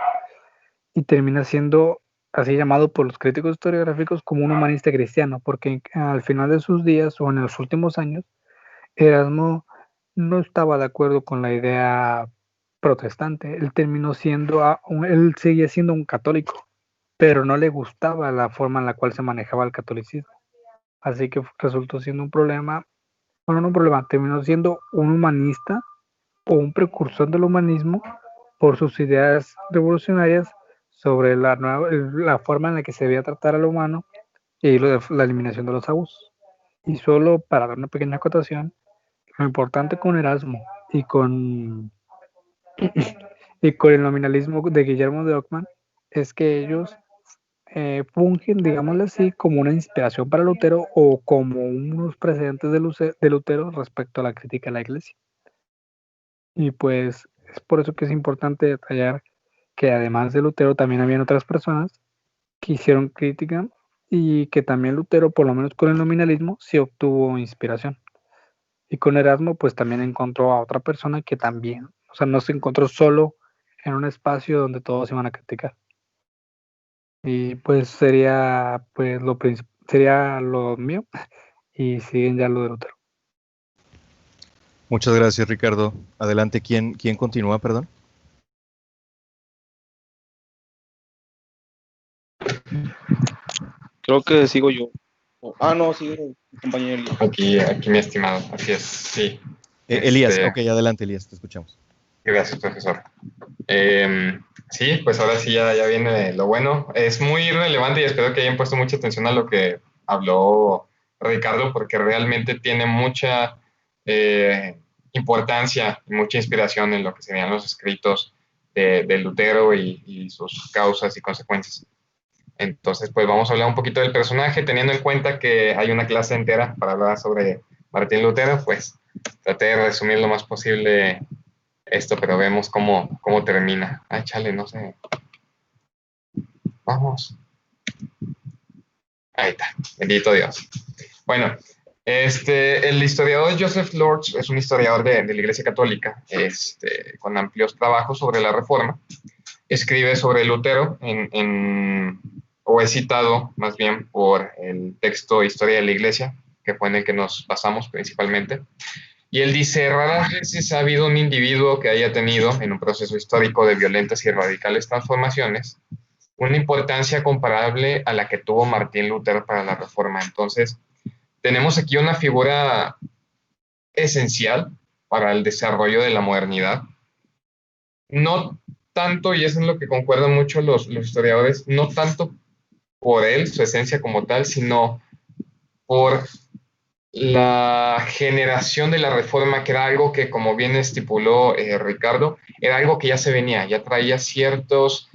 y termina siendo así llamado por los críticos historiográficos como un humanista cristiano, porque al final de sus días o en los últimos años, Erasmo no estaba de acuerdo con la idea protestante. Él terminó él seguía siendo un católico, pero no le gustaba la forma en la cual se manejaba el catolicismo. Así que resultó siendo un problema, bueno, no un problema, terminó siendo un humanista o un precursor del humanismo por sus ideas revolucionarias sobre la forma en la que se debía tratar al humano y la eliminación de los abusos. Y solo para dar una pequeña acotación, lo importante con Erasmo y con el nominalismo de Guillermo de Ockham es que ellos fungen, digámoslo así, como una inspiración para Lutero o como unos precedentes de Lutero respecto a la crítica a la Iglesia. Y pues es por eso que es importante detallar que además de Lutero también habían otras personas que hicieron crítica y que también Lutero, por lo menos con el nominalismo, sí obtuvo inspiración. Y con Erasmo, pues también encontró a otra persona que también, o sea, no se encontró solo en un espacio donde todos iban a criticar. Y pues sería lo mío y siguen ya lo de Lutero. Muchas gracias, Ricardo. Adelante, ¿quién continúa, perdón? Creo que sigo yo. No, sigue mi compañero Elías. Aquí mi estimado, así es, sí. Elías, ok, adelante, Elías, te escuchamos. Gracias, profesor. Sí, pues ahora sí ya viene lo bueno. Es muy relevante y espero que hayan puesto mucha atención a lo que habló Ricardo, porque realmente tiene mucha importancia y mucha inspiración en lo que serían los escritos de Lutero y sus causas y consecuencias. Entonces, pues vamos a hablar un poquito del personaje, teniendo en cuenta que hay una clase entera para hablar sobre Martín Lutero, pues traté de resumir lo más posible esto, pero vemos cómo termina. Ay, chale, no sé. Vamos. Ahí está, bendito Dios. Bueno, El historiador Joseph Lords es un historiador de la Iglesia Católica, con amplios trabajos sobre la Reforma. Escribe sobre Lutero o es citado más bien por el texto Historia de la Iglesia, que fue en el que nos basamos principalmente. Y él dice, raras veces ha habido un individuo que haya tenido, en un proceso histórico de violentas y radicales transformaciones, una importancia comparable a la que tuvo Martín Lutero para la Reforma. Entonces, tenemos aquí una figura esencial para el desarrollo de la modernidad. No tanto, y es en lo que concuerdan mucho los historiadores, no tanto por él, su esencia como tal, sino por la generación de la Reforma, que era algo que, como bien estipuló Ricardo, era algo que ya se venía, ya traía ciertas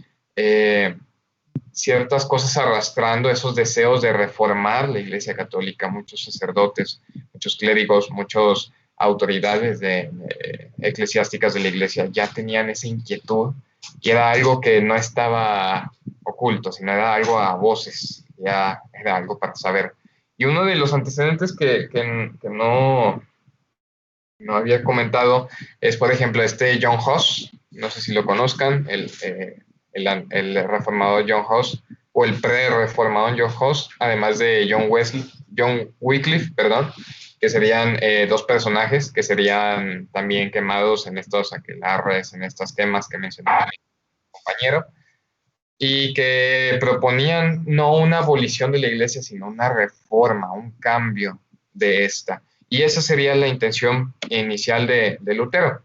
cosas arrastrando, esos deseos de reformar la Iglesia Católica. Muchos sacerdotes, muchos clérigos, muchas autoridades eclesiásticas de la Iglesia ya tenían esa inquietud, y era algo que no estaba oculto, sino era algo a voces, ya era algo para saber. Y uno de los antecedentes que no había comentado es, por ejemplo, John Huss. No sé si lo conozcan, el reformador John Huss, o el pre-reformador John Huss, además de John Wycliffe, que serían dos personajes que serían también quemados en estos aquelarres, en estas quemas que mencionaba mi compañero, y que proponían no una abolición de la Iglesia, sino una reforma, un cambio de esta. Y esa sería la intención inicial de Lutero.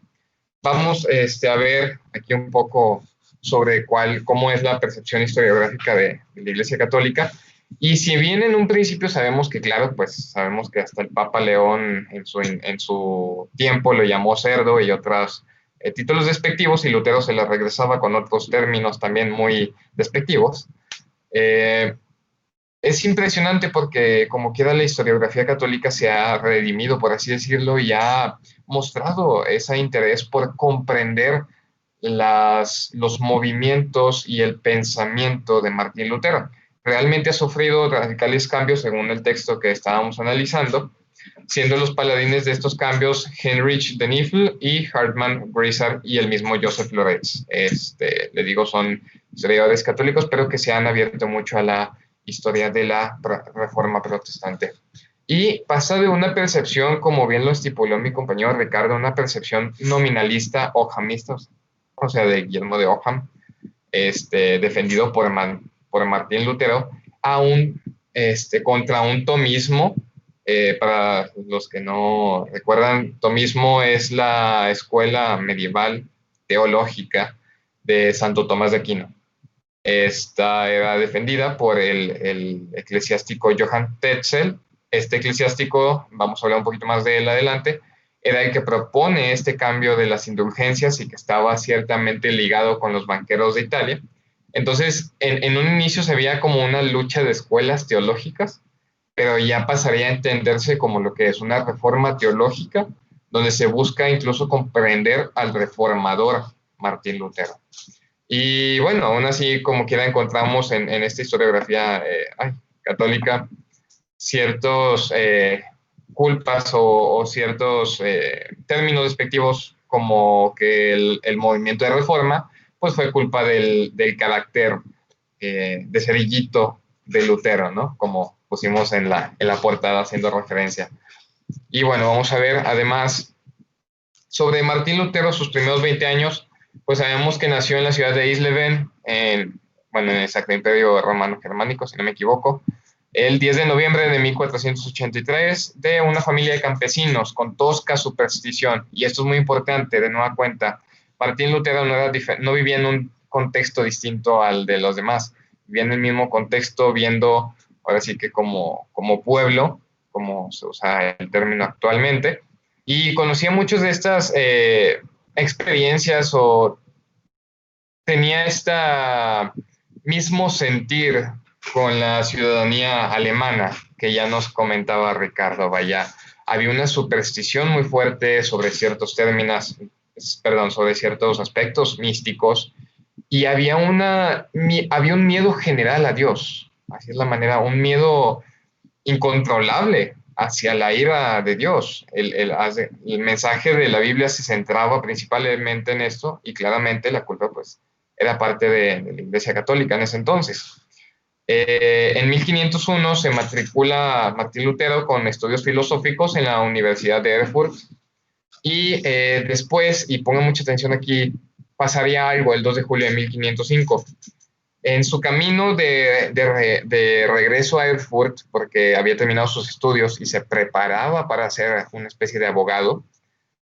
Vamos a ver aquí un poco sobre cómo es la percepción historiográfica de la Iglesia Católica. Y si bien en un principio sabemos que, claro, pues sabemos que hasta el Papa León en su tiempo lo llamó cerdo y otros títulos despectivos, y Lutero se las regresaba con otros términos también muy despectivos. Es impresionante porque, como quiera, la historiografía católica se ha redimido, por así decirlo, y ha mostrado ese interés por comprender los movimientos y el pensamiento de Martín Lutero. Realmente ha sufrido radicales cambios según el texto que estábamos analizando, siendo los paladines de estos cambios Heinrich de Nifl y Hartmann Grisar y el mismo Joseph Lorenz. Le digo, son historiadores católicos, pero que se han abierto mucho a la historia de la Reforma protestante. Y pasa de una percepción, como bien lo estipuló mi compañero Ricardo, una percepción nominalista ohamista, o sea, de Guillermo de Ogham, defendido por Martín Lutero, contra un tomismo. Para los que no recuerdan, tomismo es la escuela medieval teológica de Santo Tomás de Aquino. Esta era defendida por el eclesiástico Johann Tetzel. Este eclesiástico, vamos a hablar un poquito más de él adelante, era el que propone este cambio de las indulgencias y que estaba ciertamente ligado con los banqueros de Italia. Entonces, en un inicio se veía como una lucha de escuelas teológicas, pero ya pasaría a entenderse como lo que es una reforma teológica, donde se busca incluso comprender al reformador Martín Lutero. Y bueno, aún así, como quiera, encontramos en esta historiografía católica ciertos culpas o ciertos términos despectivos, como que el movimiento de reforma pues fue culpa del carácter de cerillito de Lutero, ¿no? Como pusimos en la portada haciendo referencia. Y bueno, vamos a ver además sobre Martín Lutero, sus primeros 20 años. Pues sabemos que nació en la ciudad de Eisleben, en el Sacro Imperio Romano Germánico, si no me equivoco, el 10 de noviembre de 1483, de una familia de campesinos con tosca superstición. Y esto es muy importante, de nueva cuenta. Martín Lutero no vivía en un contexto distinto al de los demás, vivía en el mismo contexto, viendo, ahora sí que como pueblo, como se usa el término actualmente, y conocía muchas de estas experiencias, o tenía este mismo sentir con la ciudadanía alemana que ya nos comentaba Ricardo. Vaya, había una superstición muy fuerte sobre ciertos sobre ciertos aspectos místicos, y había un miedo general a Dios, así es la manera, un miedo incontrolable hacia la ira de Dios. El mensaje de la Biblia se centraba principalmente en esto, y claramente la culpa pues era parte de la Iglesia Católica en ese entonces. En 1501 se matricula Martín Lutero con estudios filosóficos en la Universidad de Erfurt, y después, y pongan mucha atención aquí, pasaría algo el 2 de julio de 1505. En su camino de regreso a Erfurt, porque había terminado sus estudios y se preparaba para ser una especie de abogado,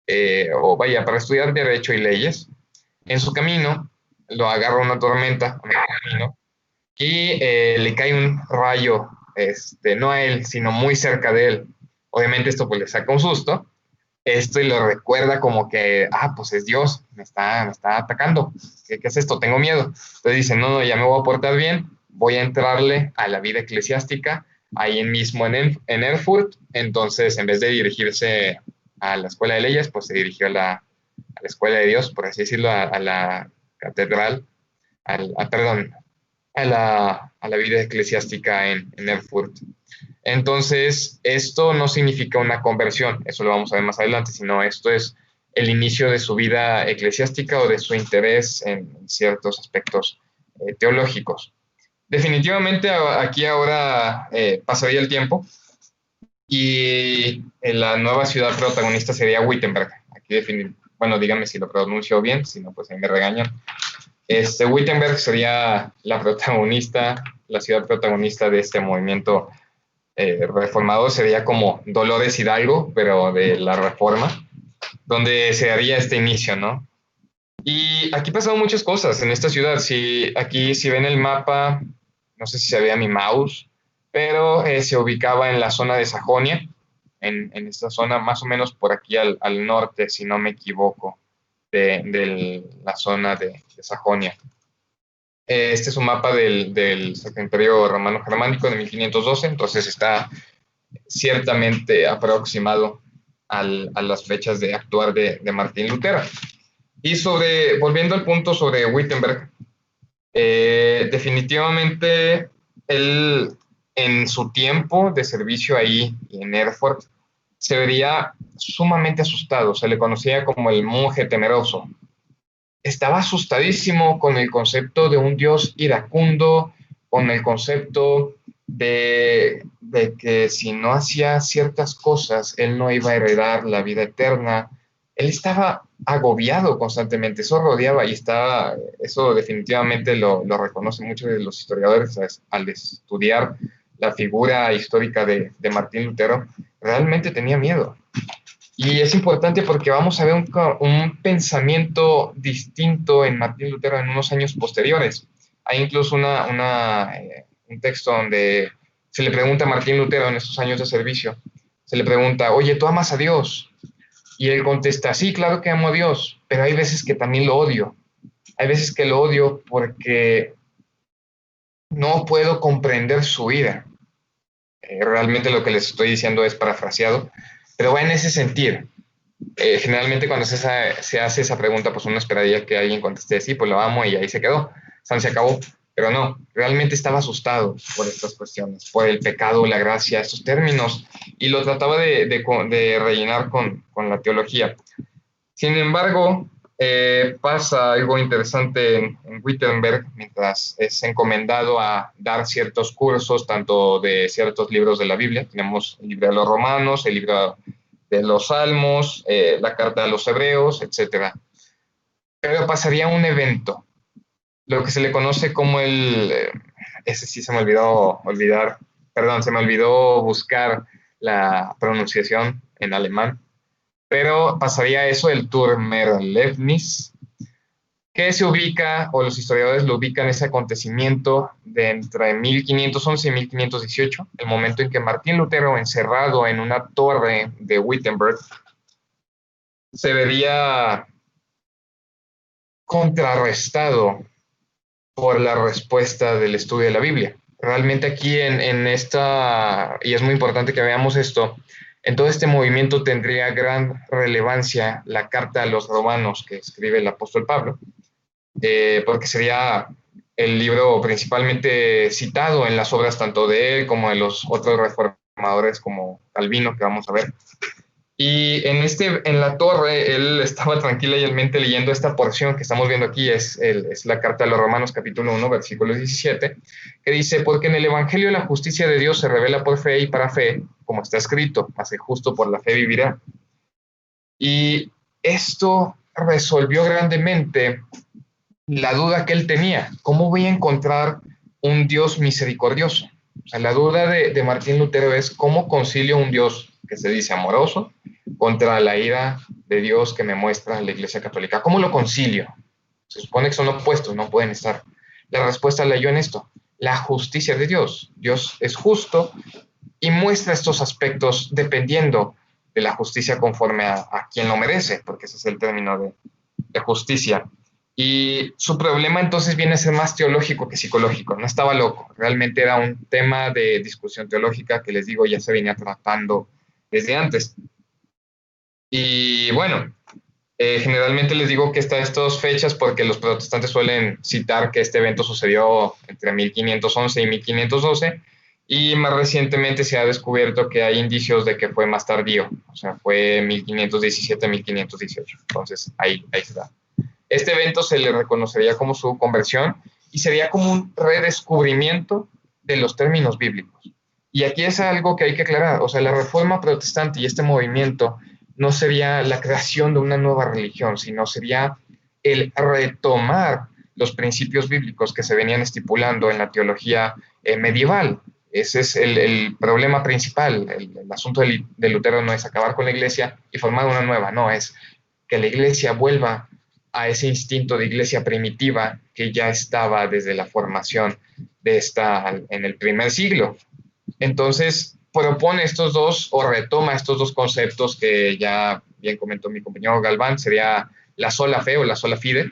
para estudiar Derecho y Leyes, en su camino lo agarra una tormenta a medio camino, y le cae un rayo, no a él, sino muy cerca de él. Obviamente esto pues le saca un susto, y le recuerda como que, pues es Dios, me está atacando. ¿Qué es esto? Tengo miedo. Entonces dice, no, ya me voy a portar bien, voy a entrarle a la vida eclesiástica, ahí mismo en Erfurt. Entonces, en vez de dirigirse a la escuela de leyes, pues se dirigió a la escuela de Dios, por así decirlo, a la catedral, a la vida eclesiástica en Erfurt. Entonces, esto no significa una conversión, eso lo vamos a ver más adelante, sino esto es el inicio de su vida eclesiástica o de su interés en ciertos aspectos teológicos. Definitivamente aquí ahora pasaría el tiempo, y la nueva ciudad protagonista sería Wittenberg. Aquí díganme si lo pronuncio bien, si no, pues ahí me regañan. Wittenberg sería la ciudad protagonista de este movimiento reformador. Sería como Dolores Hidalgo, pero de la Reforma, donde se haría este inicio, ¿no? Y aquí pasaron muchas cosas en esta ciudad. Si ven el mapa, no sé si se vea mi mouse, pero se ubicaba en la zona de Sajonia, en esta zona más o menos por aquí al norte, si no me equivoco, de la zona de Sajonia. Este es un mapa del Sacro Imperio Romano Germánico de 1512, entonces está ciertamente aproximado a las fechas de actuar de Martín Lutero. Y volviendo al punto sobre Wittenberg, definitivamente él, en su tiempo de servicio ahí en Erfurt, se vería sumamente asustado. Se le conocía como el monje temeroso. Estaba asustadísimo con el concepto de un Dios iracundo, con el concepto de que si no hacía ciertas cosas, él no iba a heredar la vida eterna. Él estaba agobiado constantemente, eso rodeaba, y eso definitivamente lo reconocen muchos de los historiadores al estudiar la figura histórica de Martín Lutero. Realmente tenía miedo. Y es importante porque vamos a ver un pensamiento distinto en Martín Lutero en unos años posteriores. Hay incluso un texto donde se le pregunta a Martín Lutero en estos años de servicio, se le pregunta, oye, ¿tú amas a Dios? Y él contesta, sí, claro que amo a Dios, pero hay veces que también lo odio. Hay veces que lo odio porque no puedo comprender su ira. Realmente lo que les estoy diciendo es parafraseado, pero va en ese sentido. Generalmente cuando se hace esa pregunta, pues uno esperaría que alguien conteste, sí, pues lo amo, y ahí se quedó, se acabó. Pero no, realmente estaba asustado por estas cuestiones, por el pecado, la gracia, estos términos, y lo trataba de rellenar con la teología. Sin embargo, pasa algo interesante en Wittenberg, mientras es encomendado a dar ciertos cursos, tanto de ciertos libros de la Biblia. Tenemos el libro de los Romanos, el libro de los Salmos, la carta a los Hebreos, etc. Pero pasaría un evento, lo que se le conoce como ese sí se me olvidó buscar la pronunciación en alemán, pero pasaría eso, el Turmerlebnis, que se ubica, o los historiadores lo ubican, ese acontecimiento de entre 1511 y 1518, el momento en que Martín Lutero, encerrado en una torre de Wittenberg, se vería contrarrestado por la respuesta del estudio de la Biblia. Realmente aquí en esta, y es muy importante que veamos esto, en todo este movimiento tendría gran relevancia la carta a los romanos que escribe el apóstol Pablo, porque sería el libro principalmente citado en las obras tanto de él como de los otros reformadores reformadores como Calvino, que vamos a ver. Y en la torre, él estaba tranquilamente leyendo esta porción que estamos viendo aquí, es la carta a los Romanos capítulo 1, versículo 17, que dice, porque en el Evangelio la justicia de Dios se revela por fe y para fe, como está escrito, mas el justo por la fe vivirá. Y esto resolvió grandemente la duda que él tenía, ¿cómo voy a encontrar un Dios misericordioso? O sea, la duda de Martín Lutero es, ¿cómo concilio un Dios que se dice amoroso contra la ira de Dios que me muestra la Iglesia Católica? ¿Cómo lo concilio? Se supone que son opuestos, no pueden estar. La respuesta la halló en esto, la justicia de Dios. Dios es justo y muestra estos aspectos dependiendo de la justicia conforme a quien lo merece, porque ese es el término de justicia. Y su problema entonces viene a ser más teológico que psicológico. No estaba loco, realmente era un tema de discusión teológica que les digo ya se venía tratando desde antes. Y bueno, generalmente les digo que está estas fechas porque los protestantes suelen citar que este evento sucedió entre 1511 y 1512, y más recientemente se ha descubierto que hay indicios de que fue más tardío, o sea, fue 1517-1518. Entonces, ahí se da. Este evento se le reconocería como su conversión y sería como un redescubrimiento de los términos bíblicos. Y aquí es algo que hay que aclarar, o sea, la Reforma Protestante y este movimiento no sería la creación de una nueva religión, sino sería el retomar los principios bíblicos que se venían estipulando en la teología medieval. Ese es el problema principal. El asunto de Lutero no es acabar con la iglesia y formar una nueva, no, es que la iglesia vuelva a ese instinto de iglesia primitiva que ya estaba desde la formación de esta en el primer siglo. Entonces, propone estos dos, o retoma estos dos conceptos que ya bien comentó mi compañero Galván, sería la sola fe o la sola fide,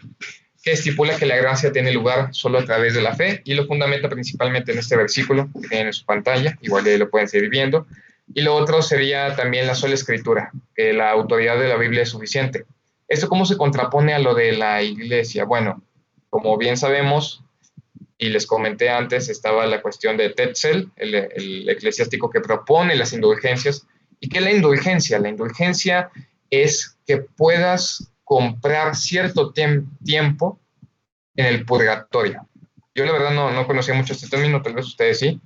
que estipula que la gracia tiene lugar solo a través de la fe, y lo fundamenta principalmente en este versículo que tienen en su pantalla, igual ahí lo pueden seguir viendo. Y lo otro sería también la sola escritura, que la autoridad de la Biblia es suficiente. ¿Esto cómo se contrapone a lo de la iglesia? Bueno, como bien sabemos, y les comenté antes, estaba la cuestión de Tetzel, el eclesiástico que propone las indulgencias. ¿Y qué es la indulgencia? La indulgencia es que puedas comprar cierto tiempo en el purgatorio. Yo la verdad no conocía mucho este término, tal vez ustedes sí,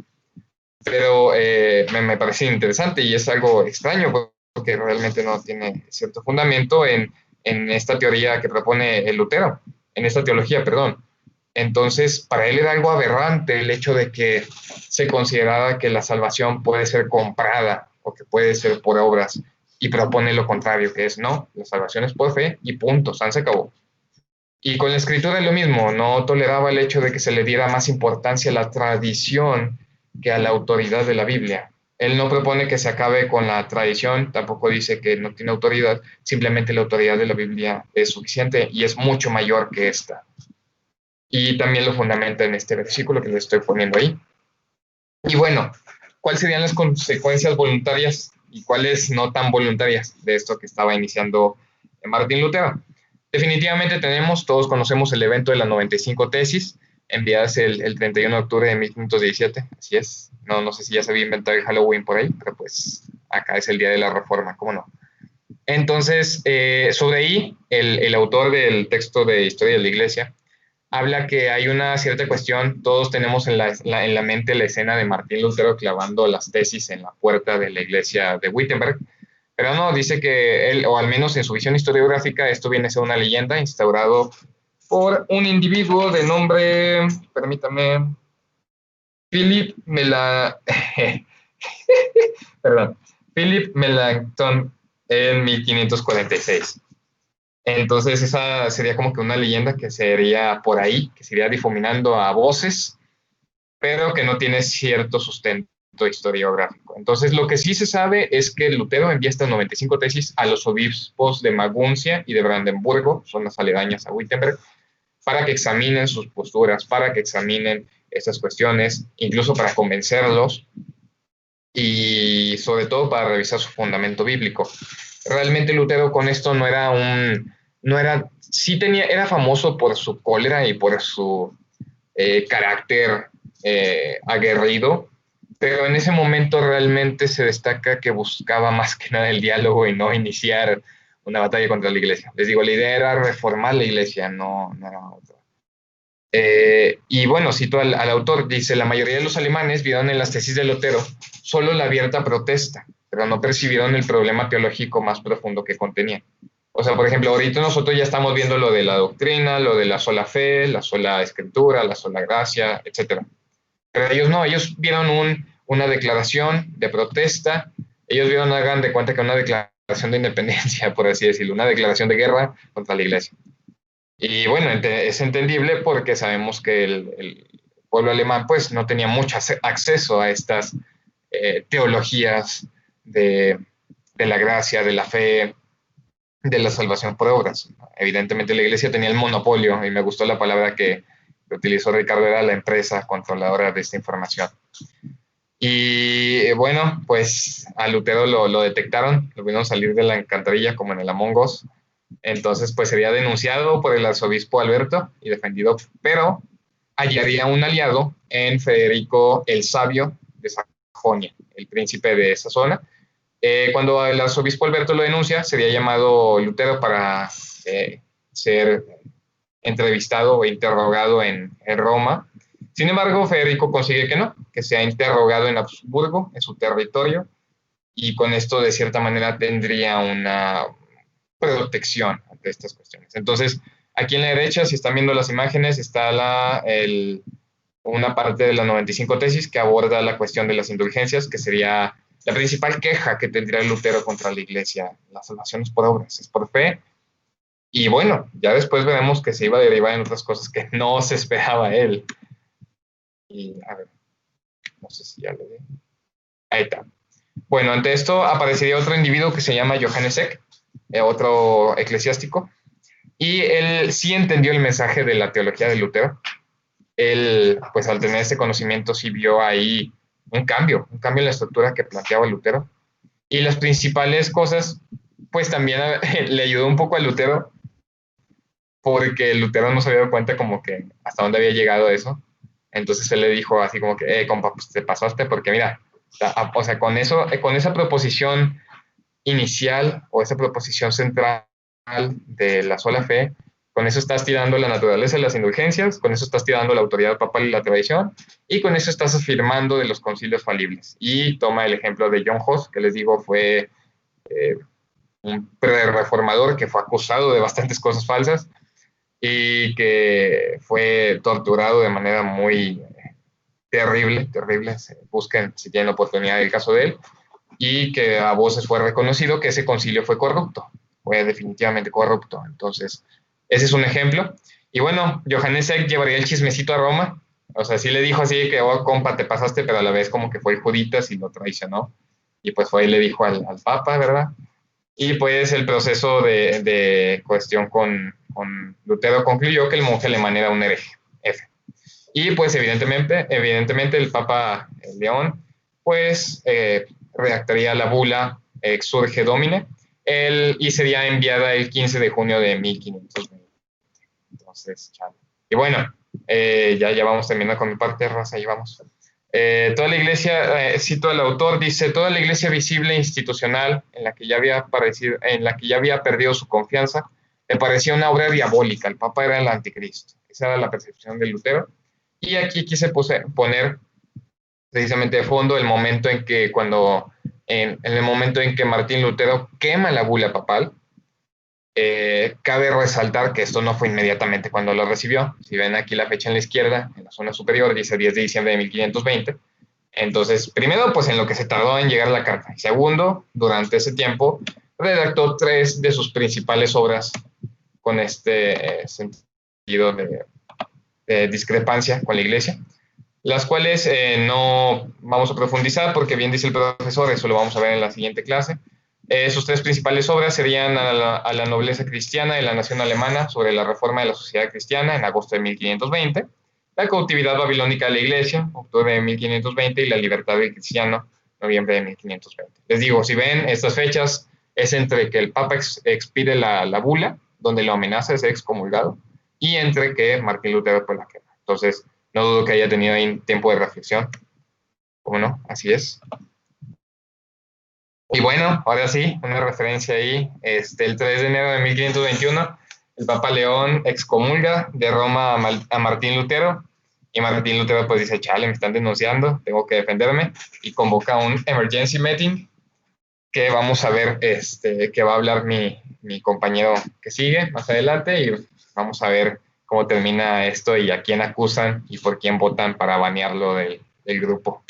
pero me parece interesante y es algo extraño porque realmente no tiene cierto fundamento en esta teoría que propone el Lutero, en esta teología, perdón. Entonces, para él era algo aberrante el hecho de que se consideraba que la salvación puede ser comprada o que puede ser por obras, y propone lo contrario, que es no, la salvación es por fe y punto, se acabó. Y con la escritura es lo mismo, no toleraba el hecho de que se le diera más importancia a la tradición que a la autoridad de la Biblia. Él no propone que se acabe con la tradición, tampoco dice que no tiene autoridad, simplemente la autoridad de la Biblia es suficiente y es mucho mayor que esta. Y también lo fundamenta en este versículo que les estoy poniendo ahí. Y bueno, ¿cuáles serían las consecuencias voluntarias y cuáles no tan voluntarias de esto que estaba iniciando Martín Lutero? Definitivamente todos conocemos el evento de las 95 tesis, enviadas el 31 de octubre de 1517, así es. No sé si ya se había inventado el Halloween por ahí, pero pues acá es el día de la Reforma, ¿cómo no? Entonces, sobre ahí, el autor del texto de Historia de la Iglesia habla que hay una cierta cuestión. Todos tenemos en la mente la escena de Martín Lutero clavando las tesis en la puerta de la iglesia de Wittenberg, pero no, dice que él, o al menos en su visión historiográfica, esto viene a ser una leyenda instaurado por un individuo de nombre, permítame, Philip Melanchthon en 1546. Entonces esa sería como que una leyenda que sería por ahí, que se iría difuminando a voces, pero que no tiene cierto sustento historiográfico. Entonces lo que sí se sabe es que Lutero envía estas 95 tesis a los obispos de Maguncia y de Brandenburgo, son las aledañas a Wittenberg, para que examinen sus posturas, para que examinen estas cuestiones, incluso para convencerlos y sobre todo para revisar su fundamento bíblico. Realmente Lutero con esto era famoso por su cólera y por su carácter aguerrido, pero en ese momento realmente se destaca que buscaba más que nada el diálogo y no iniciar una batalla contra la iglesia. Les digo, la idea era reformar la iglesia, no era otra. Y bueno, cito al autor, dice, la mayoría de los alemanes vieron en las tesis de Lutero solo la abierta protesta, pero no percibieron el problema teológico más profundo que contenía. O sea, por ejemplo, ahorita nosotros ya estamos viendo lo de la doctrina, lo de la sola fe, la sola escritura, la sola gracia, etc. Pero ellos no, ellos vieron una declaración de protesta, ellos vieron, hagan de cuenta que una declaración de independencia, por así decirlo, una declaración de guerra contra la iglesia. Y bueno, es entendible porque sabemos que el pueblo alemán pues no tenía mucho acceso a estas teologías de la gracia, de la fe, de la salvación por obras. Evidentemente la iglesia tenía el monopolio, y me gustó la palabra que utilizó Ricardo, era la empresa controladora de esta información. Y bueno, pues a Lutero lo detectaron, lo vieron salir de la alcantarilla como en el Among Us. Entonces, pues sería denunciado por el arzobispo Alberto y defendido, pero hallaría un aliado en Federico el Sabio de Sajonia, el príncipe de esa zona. Cuando el arzobispo Alberto lo denuncia, sería llamado Lutero para ser entrevistado o interrogado en Roma. Sin embargo, Federico consigue que no, que sea interrogado en Habsburgo, en su territorio, y con esto de cierta manera tendría una protección ante estas cuestiones. Entonces, aquí en la derecha, si están viendo las imágenes, está una parte de la 95 tesis que aborda la cuestión de las indulgencias, que sería la principal queja que tendría Lutero contra la iglesia. La salvación es por obras, es por fe. Y bueno, ya después veremos que se iba a derivar en otras cosas que no se esperaba él. Y a ver, no sé si ya le ve. Ahí está. Bueno, ante esto aparecería otro individuo que se llama Johannes Eck, otro eclesiástico, y él sí entendió el mensaje de la teología de Lutero. Él, pues al tener ese conocimiento, sí vio ahí un cambio en la estructura que planteaba Lutero. Y las principales cosas, pues también le ayudó un poco a Lutero, porque Lutero no se había dado cuenta como que hasta dónde había llegado eso. Entonces él le dijo así como que, compa, pues te pasaste, porque mira, o sea, con esa proposición inicial o esa proposición central de la sola fe, con eso estás tirando la naturaleza de las indulgencias, con eso estás tirando la autoridad papal y la tradición, y con eso estás afirmando de los concilios falibles. Y toma el ejemplo de John Huss, que les digo fue un pre-reformador que fue acusado de bastantes cosas falsas y que fue torturado de manera muy terrible. Busquen si tienen la oportunidad el caso de él, y que a voces fue reconocido que ese concilio fue corrupto, fue definitivamente corrupto. Entonces, ese es un ejemplo. Y bueno, Johannes Eck llevaría el chismecito a Roma, o sea, sí le dijo así que, compa, te pasaste, pero a la vez como que fue Juditas y lo traicionó, y pues fue y le dijo al Papa, ¿verdad? Y pues el proceso de cuestión con Lutero concluyó que el monje alemán era un hereje, F. Y pues evidentemente el Papa León, pues redactaría la bula Exsurge Domine, y sería enviada el 15 de junio de 1520. Entonces, chale. Y bueno, ya vamos terminando con mi parte, Rosa, ahí vamos. Toda la iglesia, cito al autor, dice, toda la iglesia visible e institucional en la que ya había perdido su confianza, le parecía una obra diabólica. El Papa era el anticristo. Esa era la percepción de Lutero. Y aquí quise poner precisamente de fondo el momento en que en el momento en que Martín Lutero quema la bula papal. Cabe resaltar que esto no fue inmediatamente cuando lo recibió. Si ven aquí la fecha en la izquierda, en la zona superior, dice 10 de diciembre de 1520. Entonces, primero, pues en lo que se tardó en llegar la carta. Y segundo, durante ese tiempo, redactó 3 de sus principales obras con este sentido de discrepancia con la iglesia, las cuales no vamos a profundizar porque bien dice el profesor, eso lo vamos a ver en la siguiente clase. Sus 3 principales obras serían a la nobleza cristiana y la nación alemana sobre la reforma de la sociedad cristiana en agosto de 1520, la cautividad babilónica de la iglesia, octubre de 1520, y la libertad del cristiano, noviembre de 1520. Les digo, si ven estas fechas, es entre que el Papa expide la bula, donde lo amenaza de ser excomulgado, y entre que Martín Lutero pues la quema. Entonces, no dudo que haya tenido ahí tiempo de reflexión. ¿Cómo no? Así es. Y bueno, ahora sí, una referencia ahí. El 3 de enero de 1521, el Papa León excomulga de Roma a Martín Lutero. Y Martín Lutero pues dice, chale, me están denunciando, tengo que defenderme. Y convoca un emergency meeting que vamos a ver, que va a hablar mi compañero que sigue más adelante. Y vamos a ver cómo termina esto y a quién acusan y por quién votan para banearlo del grupo.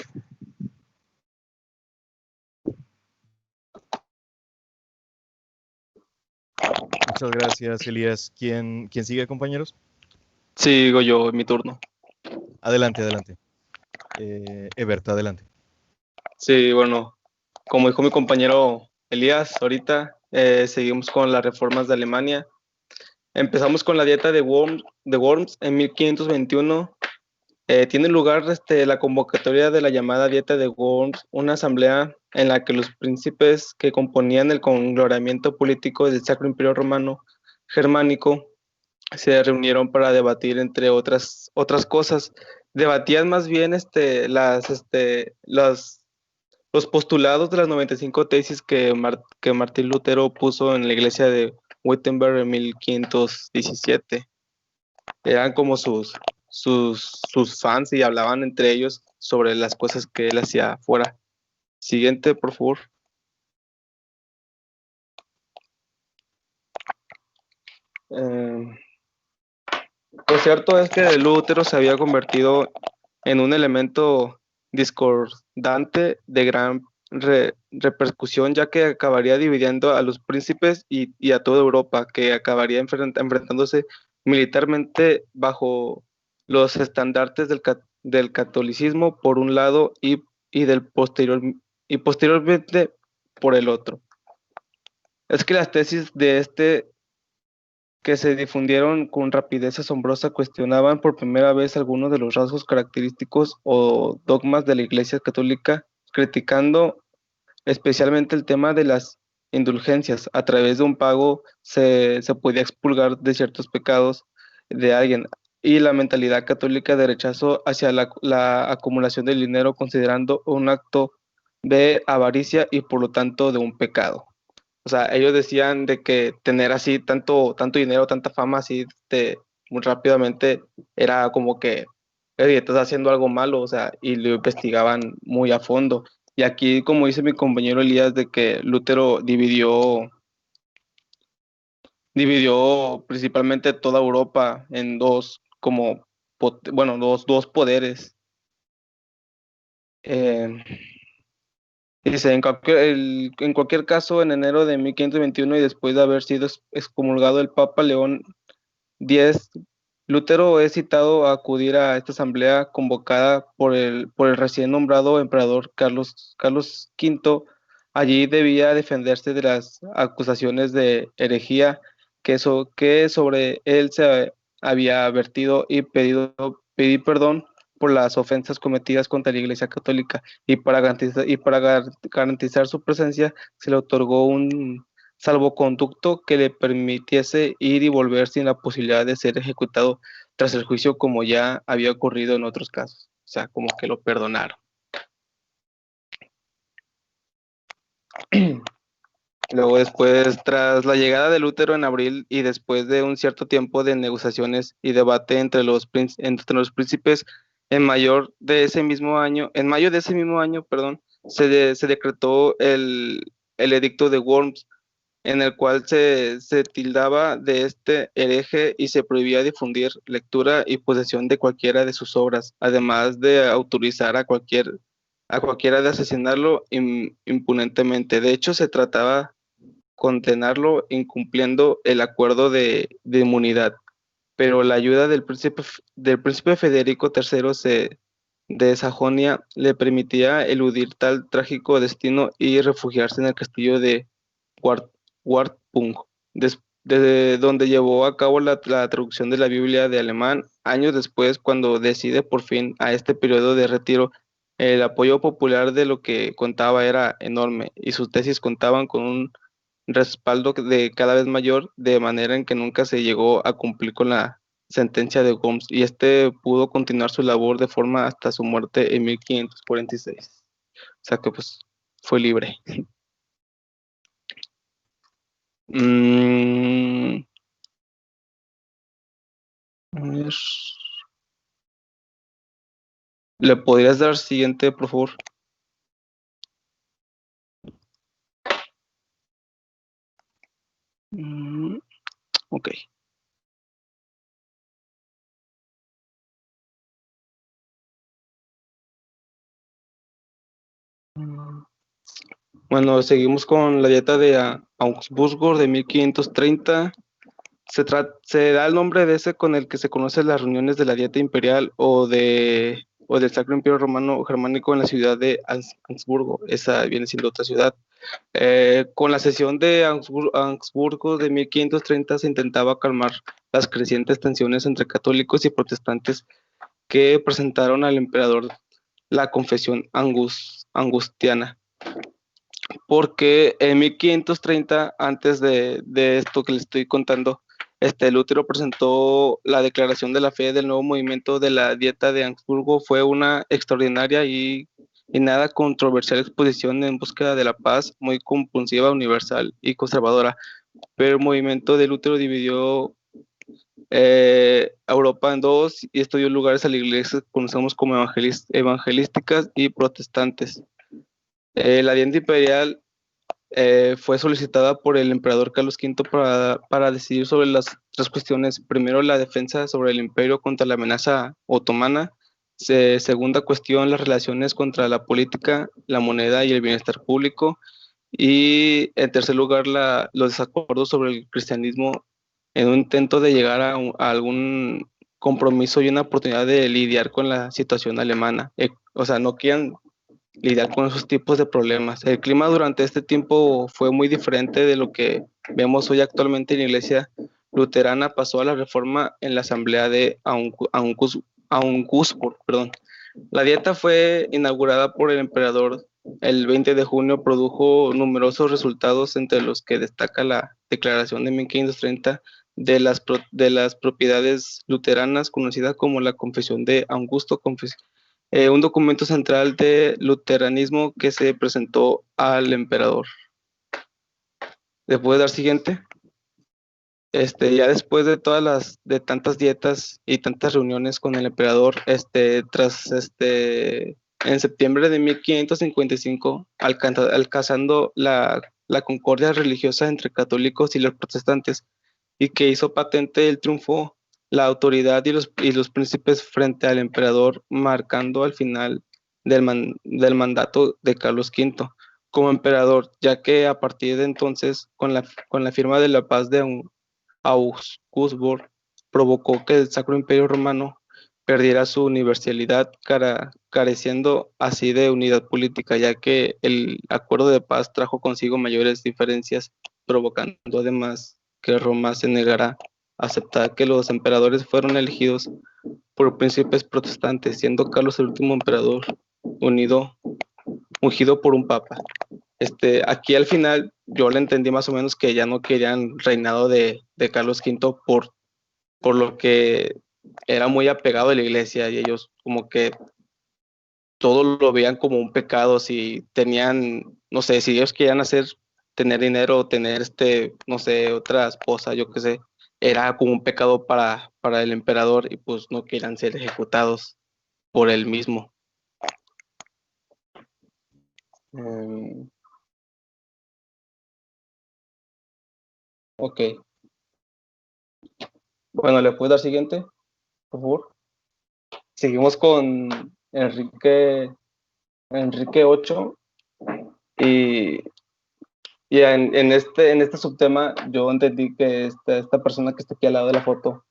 Muchas gracias, Elías. ¿Quién sigue, compañeros? Sigo yo, en mi turno. Adelante. Eberta, adelante. Sí, bueno, como dijo mi compañero Elías, ahorita seguimos con las reformas de Alemania. Empezamos con la dieta de Worms en 1521. Tiene lugar la convocatoria de la llamada Dieta de Worms, una asamblea en la que los príncipes que componían el conglomeramiento político del Sacro Imperio Romano Germánico se reunieron para debatir, entre otras cosas. Debatían más bien los postulados de las 95 tesis que Martín Lutero puso en la iglesia de Wittenberg en 1517. Eran como sus fans y hablaban entre ellos sobre las cosas que él hacía afuera. Siguiente, por favor. Lo cierto es que Lutero se había convertido en un elemento discordante de gran repercusión, ya que acabaría dividiendo a los príncipes y a toda Europa, que acabaría enfrentándose militarmente bajo los estandartes del catolicismo por un lado y posteriormente por el otro. Es que las tesis de que se difundieron con rapidez asombrosa cuestionaban por primera vez algunos de los rasgos característicos o dogmas de la Iglesia Católica, criticando especialmente el tema de las indulgencias. A través de un pago se podía expulgar de ciertos pecados de alguien, y la mentalidad católica de rechazo hacia la acumulación del dinero, considerando un acto de avaricia y por lo tanto de un pecado. O sea, ellos decían de que tener así tanto dinero, tanta fama así muy rápidamente era como que, oye, estás haciendo algo malo, o sea, y lo investigaban muy a fondo. Y aquí, como dice mi compañero Elías, de que Lutero dividió principalmente toda Europa en dos, dos poderes. Dice, en cualquier caso, en enero de 1521 y después de haber sido excomulgado el Papa León X, Lutero es citado a acudir a esta asamblea convocada por el recién nombrado emperador Carlos V. Allí debía defenderse de las acusaciones de herejía que sobre él se había vertido y pedir perdón por las ofensas cometidas contra la Iglesia Católica, y para garantizar su presencia se le otorgó un salvoconducto que le permitiese ir y volver sin la posibilidad de ser ejecutado tras el juicio, como ya había ocurrido en otros casos. O sea, como que lo perdonaron. Luego después, tras la llegada de Lutero en abril y después de un cierto tiempo de negociaciones y debate entre los príncipes, en mayo de ese mismo año, se decretó el edicto de Worms, en el cual se tildaba de este hereje y se prohibía difundir, lectura y posesión de cualquiera de sus obras, además de autorizar a cualquiera de asesinarlo impunemente. De hecho, se trataba condenarlo incumpliendo el acuerdo de inmunidad, pero la ayuda del príncipe Federico III de Sajonia le permitía eludir tal trágico destino y refugiarse en el castillo de Wartburg, desde donde llevó a cabo la traducción de la Biblia de alemán. Años después, cuando decide por fin a este periodo de retiro, el apoyo popular de lo que contaba era enorme y sus tesis contaban con un respaldo de cada vez mayor, de manera en que nunca se llegó a cumplir con la sentencia de Worms, y pudo continuar su labor de forma hasta su muerte en 1546. O sea que pues fue libre. A ver. ¿Le podrías dar siguiente, por favor? Ok. Bueno, seguimos con la dieta de Augsburgo de 1530. Se da el nombre de ese con el que se conocen las reuniones de la dieta imperial o del Sacro Imperio Romano Germánico en la ciudad de Augsburgo. Esa viene siendo otra ciudad. Con la sesión de Augsburgo de 1530 se intentaba calmar las crecientes tensiones entre católicos y protestantes que presentaron al emperador la confesión angustiana. Porque en 1530, antes de esto que les estoy contando, Lutero presentó la declaración de la fe del nuevo movimiento de la Dieta de Augsburgo. Fue una extraordinaria y nada controversial exposición en búsqueda de la paz, muy compulsiva, universal y conservadora. Pero el movimiento de Lutero dividió Europa en dos y esto dio lugares a la iglesia que conocemos como evangelísticas y protestantes. La dieta imperial fue solicitada por el emperador Carlos V para decidir sobre las tres cuestiones. Primero, la defensa sobre el imperio contra la amenaza otomana. Segunda cuestión, las relaciones contra la política, la moneda y el bienestar público. Y en tercer lugar, los desacuerdos sobre el cristianismo en un intento de llegar a algún compromiso y una oportunidad de lidiar con la situación alemana. O sea, no querían lidiar con esos tipos de problemas. El clima durante este tiempo fue muy diferente de lo que vemos hoy actualmente en la iglesia luterana. Pasó a la reforma en la asamblea de Augsburg. La dieta fue inaugurada por el emperador el 20 de junio, produjo numerosos resultados, entre los que destaca la declaración de 1530 de las propiedades luteranas, conocida como la Confesión de Augusto, un documento central de luteranismo que se presentó al emperador. ¿Le puede dar siguiente? Ya después de tantas dietas y tantas reuniones con el emperador, en septiembre de 1555, alcanzando la concordia religiosa entre católicos y los protestantes, y que hizo patente el triunfo, la autoridad y los príncipes frente al emperador, marcando al final del mandato de Carlos V como emperador, ya que a partir de entonces, con la firma de la paz de Augsburg, provocó que el Sacro Imperio Romano perdiera su universalidad, careciendo así de unidad política, ya que el acuerdo de paz trajo consigo mayores diferencias, provocando además que Roma se negara a aceptar que los emperadores fueron elegidos por príncipes protestantes, siendo Carlos el último emperador ungido por un papa. Aquí al final yo le entendí más o menos que ya no querían reinado de Carlos V por lo que era muy apegado a la iglesia, y ellos como que todo lo veían como un pecado. Si tenían, no sé, si ellos querían tener dinero o tener no sé, otra esposa, yo qué sé, era como un pecado para el emperador, y pues no querían ser ejecutados por él mismo. Ok. Bueno, ¿le puedo dar siguiente, por favor? Seguimos con Enrique VIII, y en este subtema yo entendí que esta persona que está aquí al lado de la foto,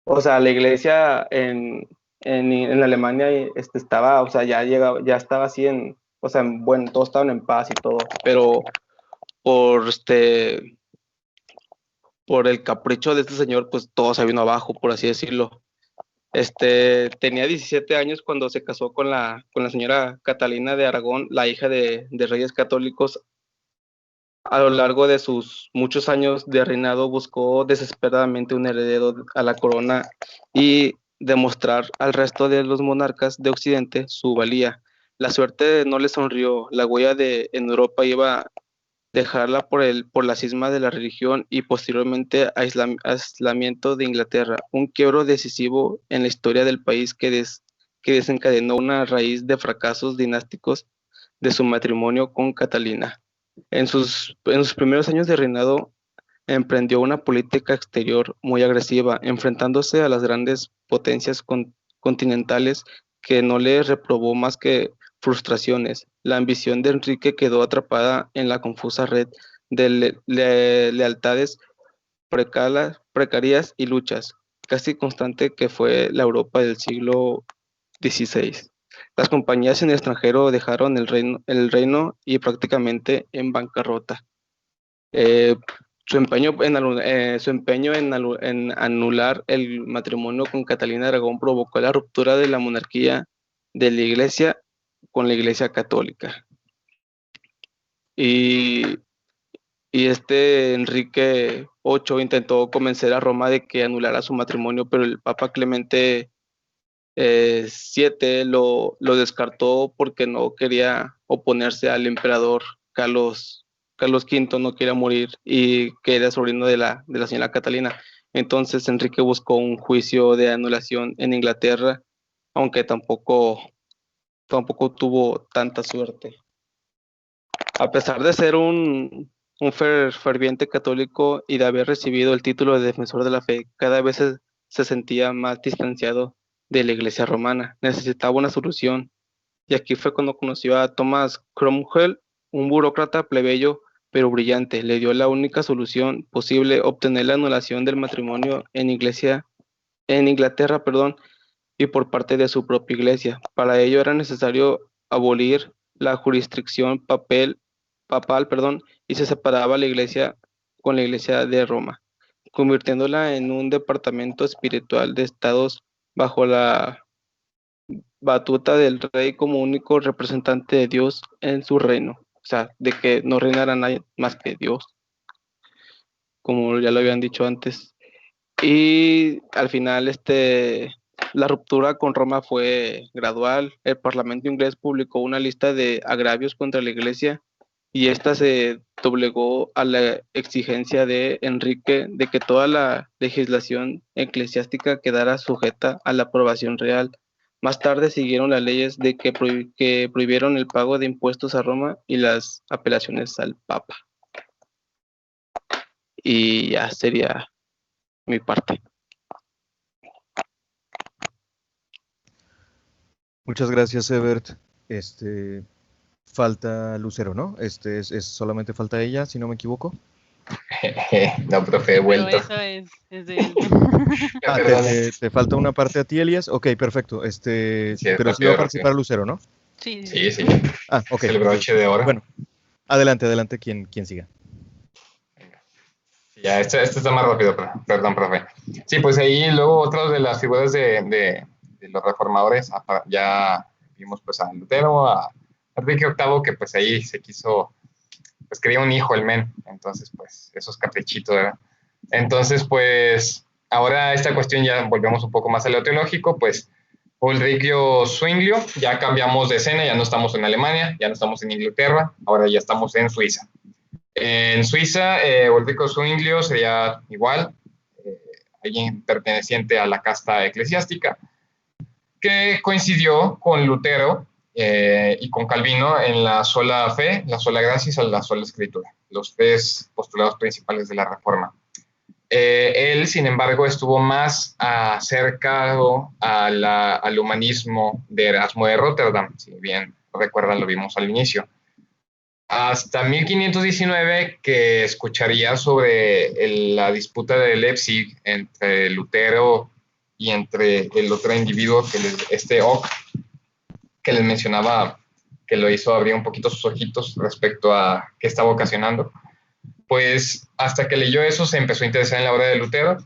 o sea, la iglesia en Alemania estaba, o sea, ya estaba así o sea, bueno, todos estaban en paz y todo, pero por por el capricho de este señor, pues todo se vino abajo, por así decirlo. Tenía 17 años cuando se casó con la señora Catalina de Aragón, la hija de reyes católicos A lo largo de sus muchos años de reinado buscó desesperadamente un heredero a la corona y demostrar al resto de los monarcas de Occidente su valía. La suerte no le sonrió, la huella en Europa iba a dejarla por la cisma de la religión y posteriormente aislamiento de Inglaterra, un quiebro decisivo en la historia del país que desencadenó una raíz de fracasos dinásticos de su matrimonio con Catalina. En sus primeros años de reinado, emprendió una política exterior muy agresiva, enfrentándose a las grandes potencias continentales que no le reprobó más que frustraciones. La ambición de Enrique quedó atrapada en la confusa red de lealtades precarias y luchas casi constante que fue la Europa del siglo XVI. Las compañías en el extranjero dejaron el reino y prácticamente en bancarrota. Su empeño en anular el matrimonio con Catalina de Aragón provocó la ruptura de la monarquía de la Iglesia con la Iglesia Católica. Y Enrique VIII intentó convencer a Roma de que anulara su matrimonio, pero el Papa Clemente VII lo descartó porque no quería oponerse al emperador Carlos V, no quería morir y que era sobrino de la señora Catalina. Entonces Enrique buscó un juicio de anulación en Inglaterra, aunque tampoco tuvo tanta suerte. A pesar de ser un ferviente católico y de haber recibido el título de defensor de la fe, cada vez se sentía más distanciado de la Iglesia romana. Necesitaba una solución, y aquí fue cuando conoció a Thomas Cromwell, un burócrata plebeyo pero brillante. Le dio la única solución posible: obtener la anulación del matrimonio en Inglaterra, y por parte de su propia iglesia. Para ello era necesario abolir la jurisdicción papal, y se separaba la iglesia con la iglesia de Roma, convirtiéndola en un departamento espiritual de estados bajo la batuta del rey como único representante de Dios en su reino. O sea, de que no reinara nadie más que Dios, como ya lo habían dicho antes. Y al final la ruptura con Roma fue gradual. El Parlamento inglés publicó una lista de agravios contra la Iglesia y esta se doblegó a la exigencia de Enrique de que toda la legislación eclesiástica quedara sujeta a la aprobación real. Más tarde siguieron las leyes que prohibieron el pago de impuestos a Roma y las apelaciones al Papa. Y ya sería mi parte. Muchas gracias, Ebert. Falta Lucero, ¿no? Solamente falta ella, si no me equivoco. No, profe, he vuelto. Pero eso es de él. Ah, te falta una parte a ti, Elías. Ok, perfecto. Pero sí va a participar Lucero, ¿no? Sí. Sí. Ah, ok. Es el broche de oro. Bueno, adelante, quien siga. Ya, esto está más rápido, perdón, profe. Sí, pues ahí luego otras de las figuras de los reformadores, ya vimos pues a Lutero, a Enrique VIII, que pues ahí se quiso, pues quería un hijo el men, entonces pues esos caprichitos, ¿verdad? Entonces pues ahora esta cuestión ya volvemos un poco más a lo teológico, pues Ulrico Zwinglio, ya cambiamos de escena, ya no estamos en Alemania, ya no estamos en Inglaterra, ahora ya estamos en Suiza. En Suiza, Ulrico Zwinglio sería igual, alguien perteneciente a la casta eclesiástica, que coincidió con Lutero y con Calvino en la sola fe, la sola gracia y la sola escritura, los tres postulados principales de la Reforma. Él, sin embargo, estuvo más acercado al humanismo de Erasmo de Rotterdam, si bien recuerdan, lo vimos al inicio. Hasta 1519, que escucharía sobre la disputa de Leipzig entre Lutero y entre el otro individuo, Ock, que les mencionaba, que lo hizo abrir un poquito sus ojitos respecto a qué estaba ocasionando. Pues hasta que leyó eso se empezó a interesar en la obra de Lutero,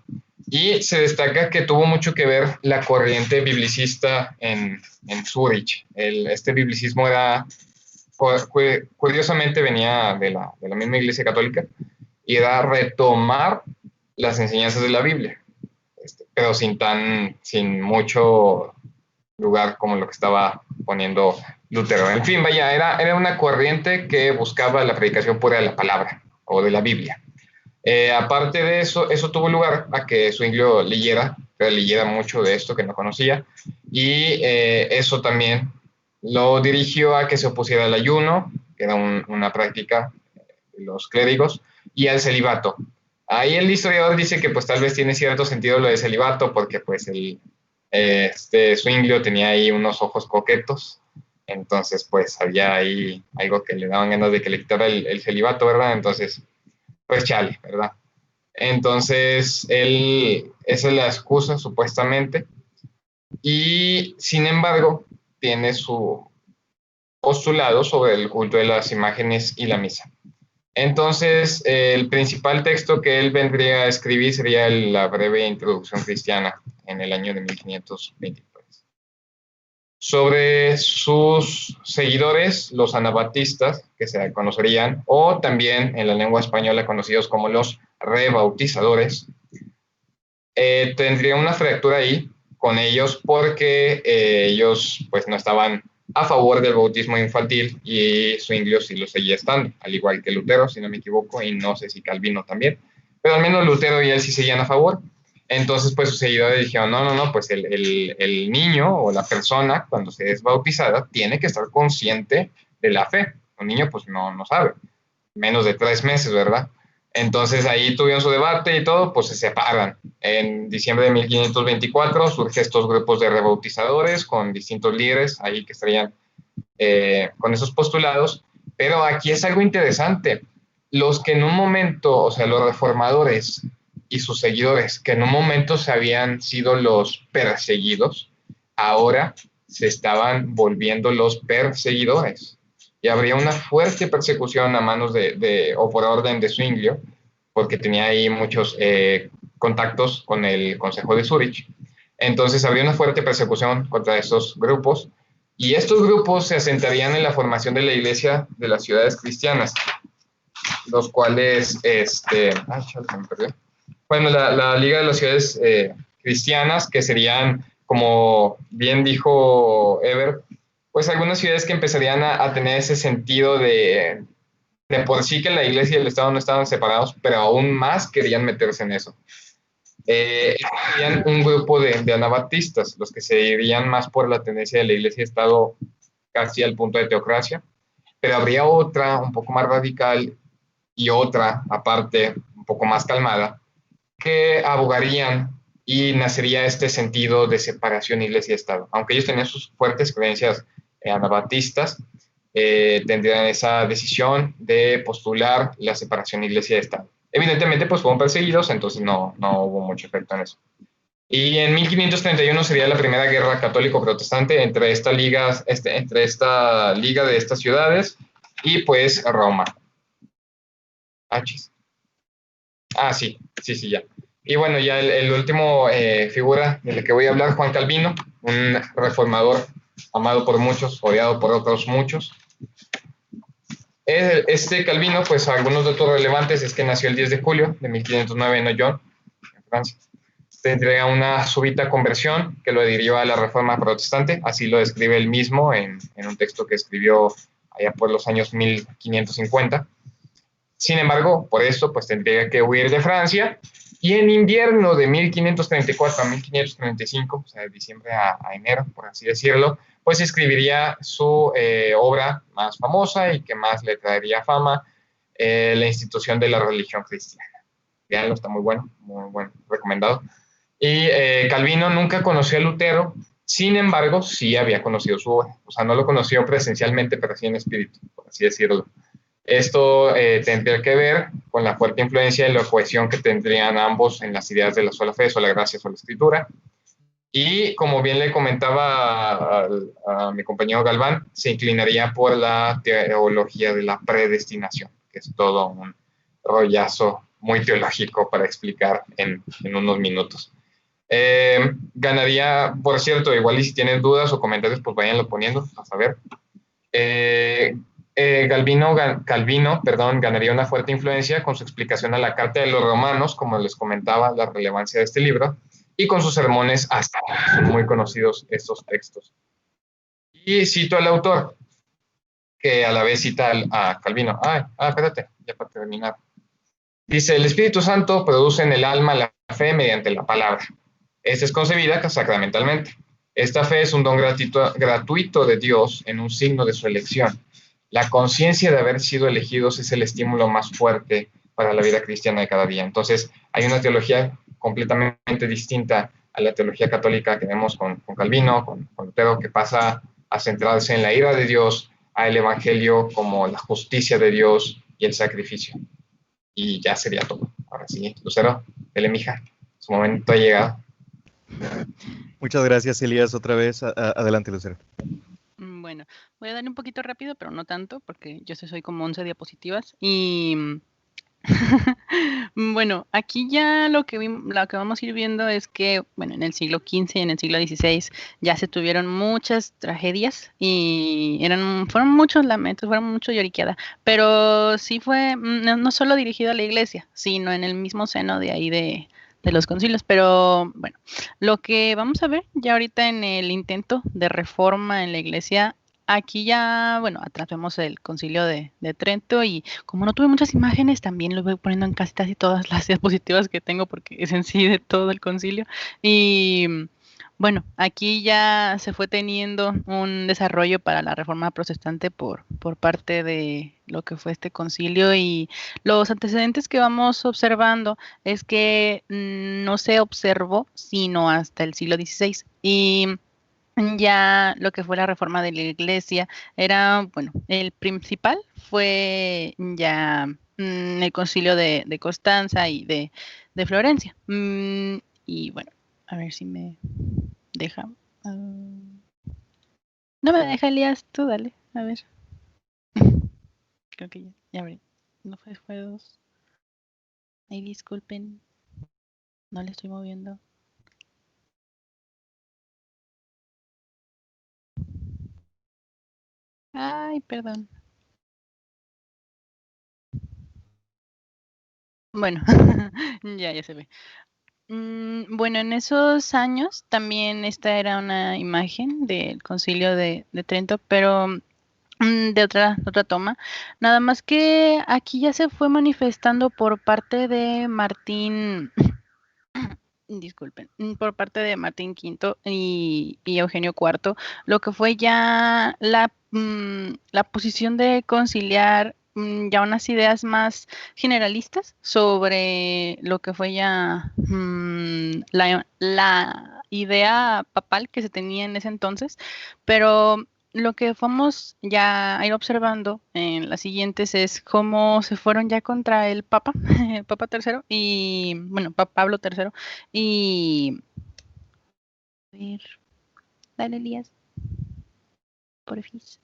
y se destaca que tuvo mucho que ver la corriente biblicista en Zúrich. Este biblicismo era curiosamente venía de la misma Iglesia Católica, y era retomar las enseñanzas de la Biblia, pero sin mucho lugar como lo que estaba poniendo Lutero. En fin, vaya, era una corriente que buscaba la predicación pura de la palabra o de la Biblia. Aparte de eso, eso tuvo lugar a que Zwinglio leyera mucho de esto que no conocía, y eso también lo dirigió a que se opusiera al ayuno, que era una práctica de los clérigos, y al celibato. Ahí el historiador dice que pues tal vez tiene cierto sentido lo de celibato, porque pues Zwinglio tenía ahí unos ojos coquetos, entonces pues había ahí algo que le daban ganas de que le quitara el celibato, ¿verdad? Entonces, pues chale, ¿verdad? Entonces, esa es la excusa supuestamente, y sin embargo tiene su postulado sobre el culto de las imágenes y la misa. Entonces, el principal texto que él vendría a escribir sería la breve introducción cristiana en el año de 1523. Sobre sus seguidores, los anabatistas, que se conocerían, o también en la lengua española conocidos como los rebautizadores, tendría una fractura ahí con ellos porque ellos pues no estaban a favor del bautismo infantil, y Zwinglio sí lo seguía estando, al igual que Lutero, si no me equivoco, y no sé si Calvino también, pero al menos Lutero y él sí seguían a favor. Entonces, pues sus seguidores dijeron, no, pues el niño o la persona, cuando se es bautizada, tiene que estar consciente de la fe. Un niño, pues no sabe, menos de 3 meses, ¿verdad? Entonces ahí tuvieron su debate y todo, pues se separan. En diciembre de 1524 surgen estos grupos de rebautizadores con distintos líderes ahí que estarían con esos postulados, pero aquí es algo interesante. Los que en un momento, o sea, los reformadores y sus seguidores, que en un momento se habían sido los perseguidos, ahora se estaban volviendo los perseguidores. Y habría una fuerte persecución a manos o por orden de Zwinglio, porque tenía ahí muchos contactos con el Consejo de Zúrich. Entonces habría una fuerte persecución contra estos grupos, y estos grupos se asentarían en la formación de la Iglesia de las ciudades cristianas, los cuales, bueno, la Liga de las Ciudades Cristianas, que serían, como bien dijo Eber, pues algunas ciudades que empezarían a tener ese sentido de por sí que la iglesia y el Estado no estaban separados, pero aún más querían meterse en eso. Serían un grupo de anabatistas, los que se irían más por la tendencia de la iglesia y Estado casi al punto de teocracia, pero habría otra un poco más radical y otra, aparte, un poco más calmada, que abogarían y nacería este sentido de separación iglesia-estado. Aunque ellos tenían sus fuertes creencias anabatistas, tendrían esa decisión de postular la separación iglesia-estado. Evidentemente, pues fueron perseguidos, entonces no hubo mucho efecto en eso. Y en 1531 sería la primera guerra católico-protestante entre esta liga de estas ciudades y pues Roma. Sí, ya. Y bueno, ya el último figura de la que voy a hablar, Juan Calvino, un reformador amado por muchos, odiado por otros muchos. Calvino, pues algunos datos relevantes es que nació el 10 de julio de 1509 en Noyon, en Francia. Tendría una súbita conversión que lo dirigió a la Reforma Protestante, así lo describe él mismo en un texto que escribió allá por los años 1550. Sin embargo, por esto, pues tendría que huir de Francia, y en invierno de 1534 a 1535, o sea, de diciembre a enero, por así decirlo, pues escribiría su obra más famosa y que más le traería fama, la institución de la religión cristiana. Veanlo, está muy bueno, recomendado. Y Calvino nunca conoció a Lutero, sin embargo, sí había conocido su obra. O sea, no lo conoció presencialmente, pero sí en espíritu, por así decirlo. Esto tendría que ver con la fuerte influencia y la cohesión que tendrían ambos en las ideas de la sola fe, sola gracia, sola escritura. Y como bien le comentaba a mi compañero Galván, se inclinaría por la teología de la predestinación, que es todo un rollazo muy teológico para explicar en unos minutos. Ganaría, por cierto, igual y si tienen dudas o comentarios, pues váyanlo poniendo a saber. Calvino, ganaría una fuerte influencia con su explicación a la Carta de los Romanos, como les comentaba, la relevancia de este libro, y con sus sermones hasta son muy conocidos estos textos. Y cito al autor, que a la vez cita a Calvino. Espérate, ya para terminar. Dice, el Espíritu Santo produce en el alma la fe mediante la palabra. Esta es concebida sacramentalmente. Esta fe es un don gratuito de Dios en un signo de su elección. La conciencia de haber sido elegidos es el estímulo más fuerte para la vida cristiana de cada día. Entonces, hay una teología completamente distinta a la teología católica que vemos con Calvino, con Lutero, que pasa a centrarse en la ira de Dios, al Evangelio como la justicia de Dios y el sacrificio. Y ya sería todo. Ahora sí, Lucero, dele mija, su momento ha llegado. Muchas gracias, Elías, otra vez. Adelante, Lucero. Bueno, voy a darle un poquito rápido, pero no tanto, porque yo soy como 11 diapositivas. Y bueno, aquí ya lo que vamos a ir viendo es que, bueno, en el siglo XV y en el siglo XVI ya se tuvieron muchas tragedias y fueron muchos lamentos, fueron mucho lloriqueada, pero sí fue no solo dirigido a la iglesia, sino en el mismo seno de ahí de los concilios. Pero bueno, lo que vamos a ver ya ahorita en el intento de reforma en la iglesia, aquí ya, bueno, atrás vemos el concilio de Trento, y como no tuve muchas imágenes, también lo voy poniendo en casi todas las diapositivas que tengo, porque es en sí de todo el concilio. Y bueno, aquí ya se fue teniendo un desarrollo para la reforma protestante por parte de lo que fue este concilio, y los antecedentes que vamos observando es que no se observó sino hasta el siglo XVI, y ya lo que fue la reforma de la iglesia era, bueno, el principal fue ya el concilio de Constanza y de Florencia. Y bueno, a ver si me deja. No me deja, Elías, tú dale, a ver. Creo que ya abrí. No fue 2. Ay, disculpen. No le estoy moviendo. Ay, perdón. Bueno, ya se ve. Bueno, en esos años también esta era una imagen del concilio de Trento, pero de otra toma. Nada más que aquí ya se fue manifestando por parte de Martín, disculpen, por parte de Martín V y Eugenio IV, lo que fue ya la posición de conciliar ya unas ideas más generalistas sobre lo que fue ya la idea papal que se tenía en ese entonces, pero lo que vamos ya a ir observando en las siguientes es cómo se fueron ya contra el Papa, el Papa III, y bueno, Pablo III, y a ver, dale, Elías, porfis.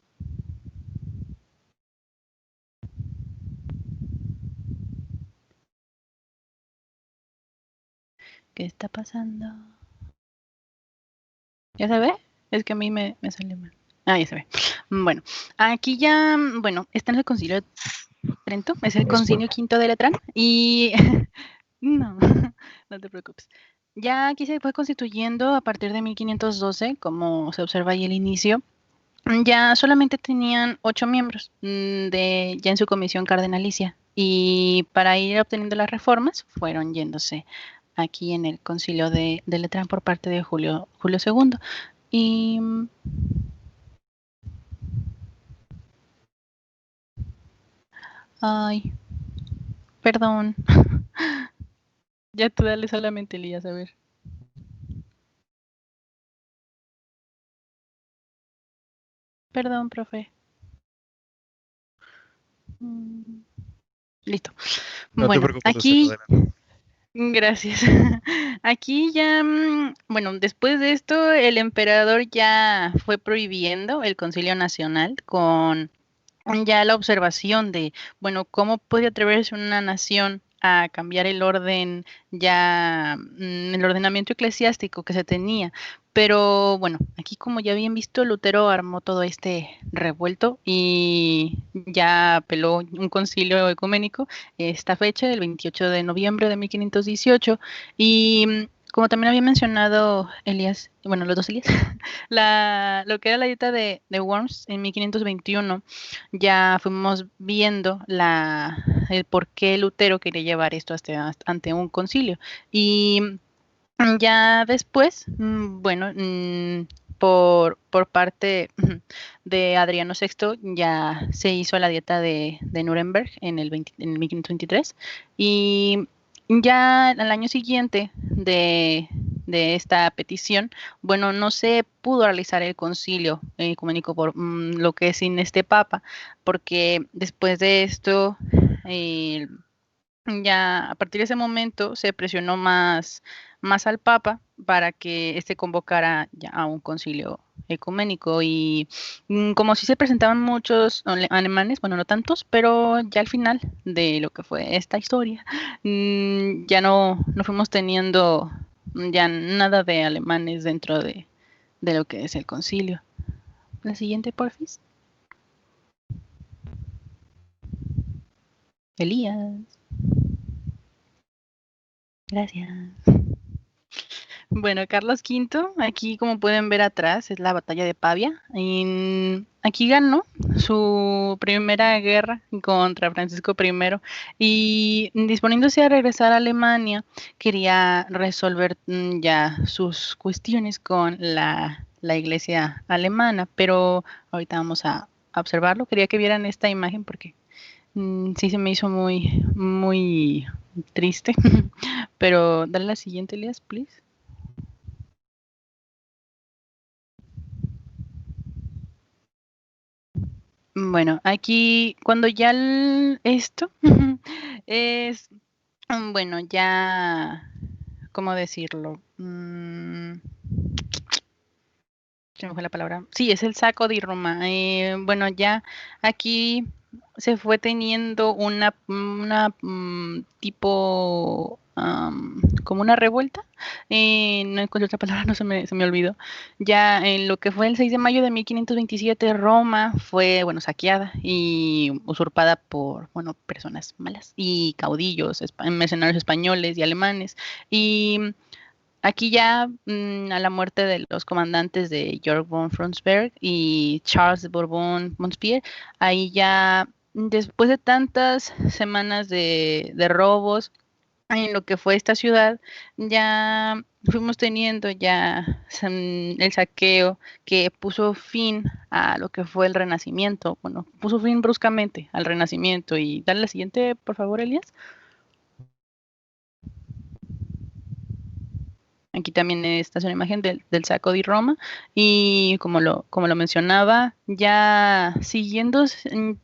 ¿Qué está pasando? ¿Ya se ve? Es que a mí me sale mal. Ya se ve. Bueno, aquí ya, bueno, está en el concilio de Trento, es el concilio quinto de Letrán, y no, no te preocupes. Ya aquí se fue constituyendo a partir de 1512, como se observa ahí el inicio. Ya solamente tenían 8 miembros ya en su comisión cardenalicia, y para ir obteniendo las reformas fueron yéndose aquí en el concilio de Letrán por parte de Julio II. Y ay, perdón. Ya tú dale solamente, Elías, a ver. Perdón, profe. Listo. No bueno, te preocupes, aquí... Lucero, Gracias. Aquí ya, bueno, después de esto, el emperador ya fue prohibiendo el Concilio Nacional con ya la observación de, bueno, cómo puede atreverse una nación a cambiar el orden ya, el ordenamiento eclesiástico que se tenía. Pero bueno, aquí como ya habían visto, Lutero armó todo este revuelto y ya apeló un concilio ecuménico esta fecha, el 28 de noviembre de 1518. Y como también había mencionado Elías, bueno, los dos Elías, lo que era la dieta de Worms en 1521, ya fuimos viendo el por qué Lutero quería llevar esto ante un concilio. Y ya después, bueno, por parte de Adriano VI ya se hizo la dieta de Nuremberg en el 1523 y ya al año siguiente de esta petición, bueno, no se pudo realizar el concilio ecuménico por lo que es sin este papa, porque después de esto, ya a partir de ese momento se presionó más al Papa para que éste convocara ya a un concilio ecuménico y como si se presentaban muchos alemanes, bueno, no tantos, pero ya al final de lo que fue esta historia, ya no fuimos teniendo ya nada de alemanes dentro de lo que es el concilio. La siguiente, porfis. Elías. Gracias. Bueno, Carlos V, aquí como pueden ver atrás, es la batalla de Pavia. Aquí ganó su primera guerra contra Francisco I y disponiéndose a regresar a Alemania, quería resolver ya sus cuestiones con la iglesia alemana, pero ahorita vamos a observarlo. Quería que vieran esta imagen porque sí se me hizo muy, muy triste. Pero dale la siguiente, Elías, please. Bueno, aquí cuando ya esto es, bueno, ya, ¿cómo decirlo? Se me fue la palabra. Sí, es el saco de Roma. Bueno, ya aquí se fue teniendo una tipo como una revuelta. No encuentro otra palabra, no se me olvidó. Ya en lo que fue el 6 de mayo de 1527, Roma fue, bueno, saqueada y usurpada por, bueno, personas malas y caudillos, mercenarios españoles y alemanes. Y aquí ya a la muerte de los comandantes de Georg von Frundsberg y Charles de Bourbon-Montpensier, ahí ya después de tantas semanas de robos en lo que fue esta ciudad, ya fuimos teniendo ya el saqueo que puso fin a lo que fue el Renacimiento. Bueno, puso fin bruscamente al Renacimiento. Y dale la siguiente, por favor, Elías. Aquí también está una imagen del saco de Roma y como lo mencionaba, ya siguiendo,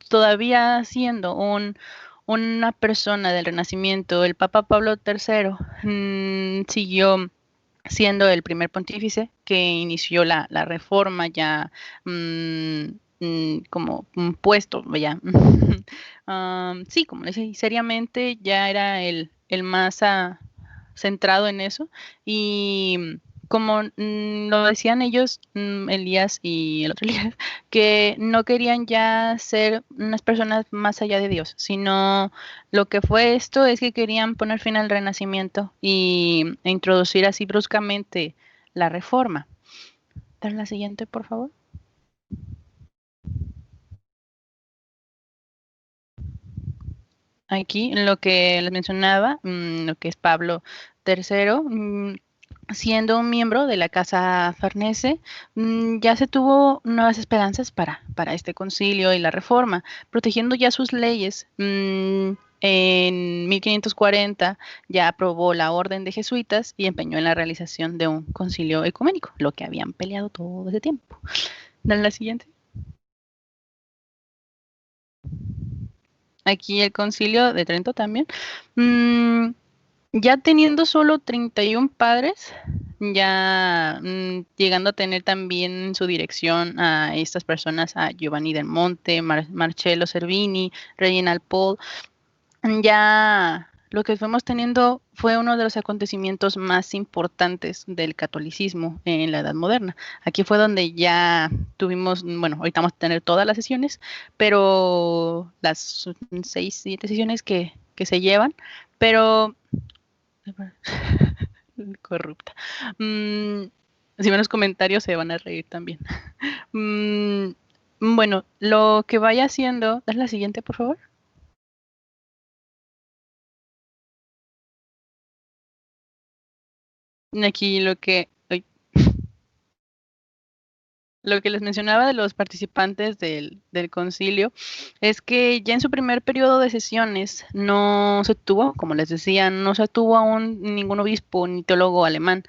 todavía siendo una persona del Renacimiento, el Papa Pablo III siguió siendo el primer pontífice que inició la reforma ya como un puesto, ya. Sí, como le decía, seriamente ya era el más centrado en eso y como lo decían ellos, Elías y el otro Elías, que no querían ya ser unas personas más allá de Dios, sino lo que fue esto es que querían poner fin al Renacimiento e introducir así bruscamente la reforma. Dale la siguiente, por favor. Aquí, lo que les mencionaba, lo que es Pablo III, siendo un miembro de la Casa Farnese, ya se tuvo nuevas esperanzas para este concilio y la reforma, protegiendo ya sus leyes. En 1540 ya aprobó la orden de jesuitas y empeñó en la realización de un concilio ecuménico, lo que habían peleado todo ese tiempo. Dale la siguiente. Aquí el concilio de Trento también. Ya teniendo solo 31 padres, ya llegando a tener también en su dirección a estas personas, a Giovanni del Monte, Marcello Cervini, Reginald Paul, ya lo que fuimos teniendo fue uno de los acontecimientos más importantes del catolicismo en la Edad Moderna. Aquí fue donde ya tuvimos, bueno, ahorita vamos a tener todas las sesiones, pero las 6, 7 sesiones que se llevan, pero corrupta. Si ven los comentarios se van a reír también. Bueno, lo que vaya haciendo, ¿das la siguiente, por favor? Aquí lo que les mencionaba de los participantes del concilio es que ya en su primer periodo de sesiones no se tuvo, como les decía, no se tuvo aún ningún obispo ni teólogo alemán.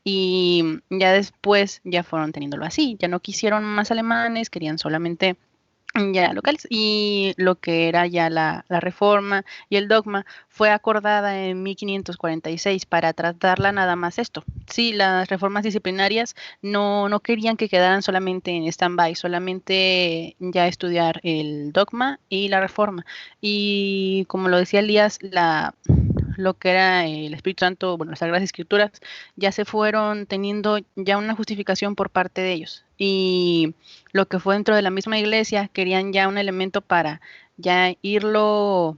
Y ya después ya fueron teniéndolo así, ya no quisieron más alemanes, querían solamente ya locales, y lo que era ya la reforma y el dogma fue acordada en 1546 para tratarla nada más esto. Sí, las reformas disciplinarias no querían que quedaran solamente en stand-by, solamente ya estudiar el dogma y la reforma. Y como lo decía Elías, lo que era el Espíritu Santo, bueno, las Sagradas Escrituras, ya se fueron teniendo ya una justificación por parte de ellos. Y lo que fue dentro de la misma iglesia, querían ya un elemento para ya irlo,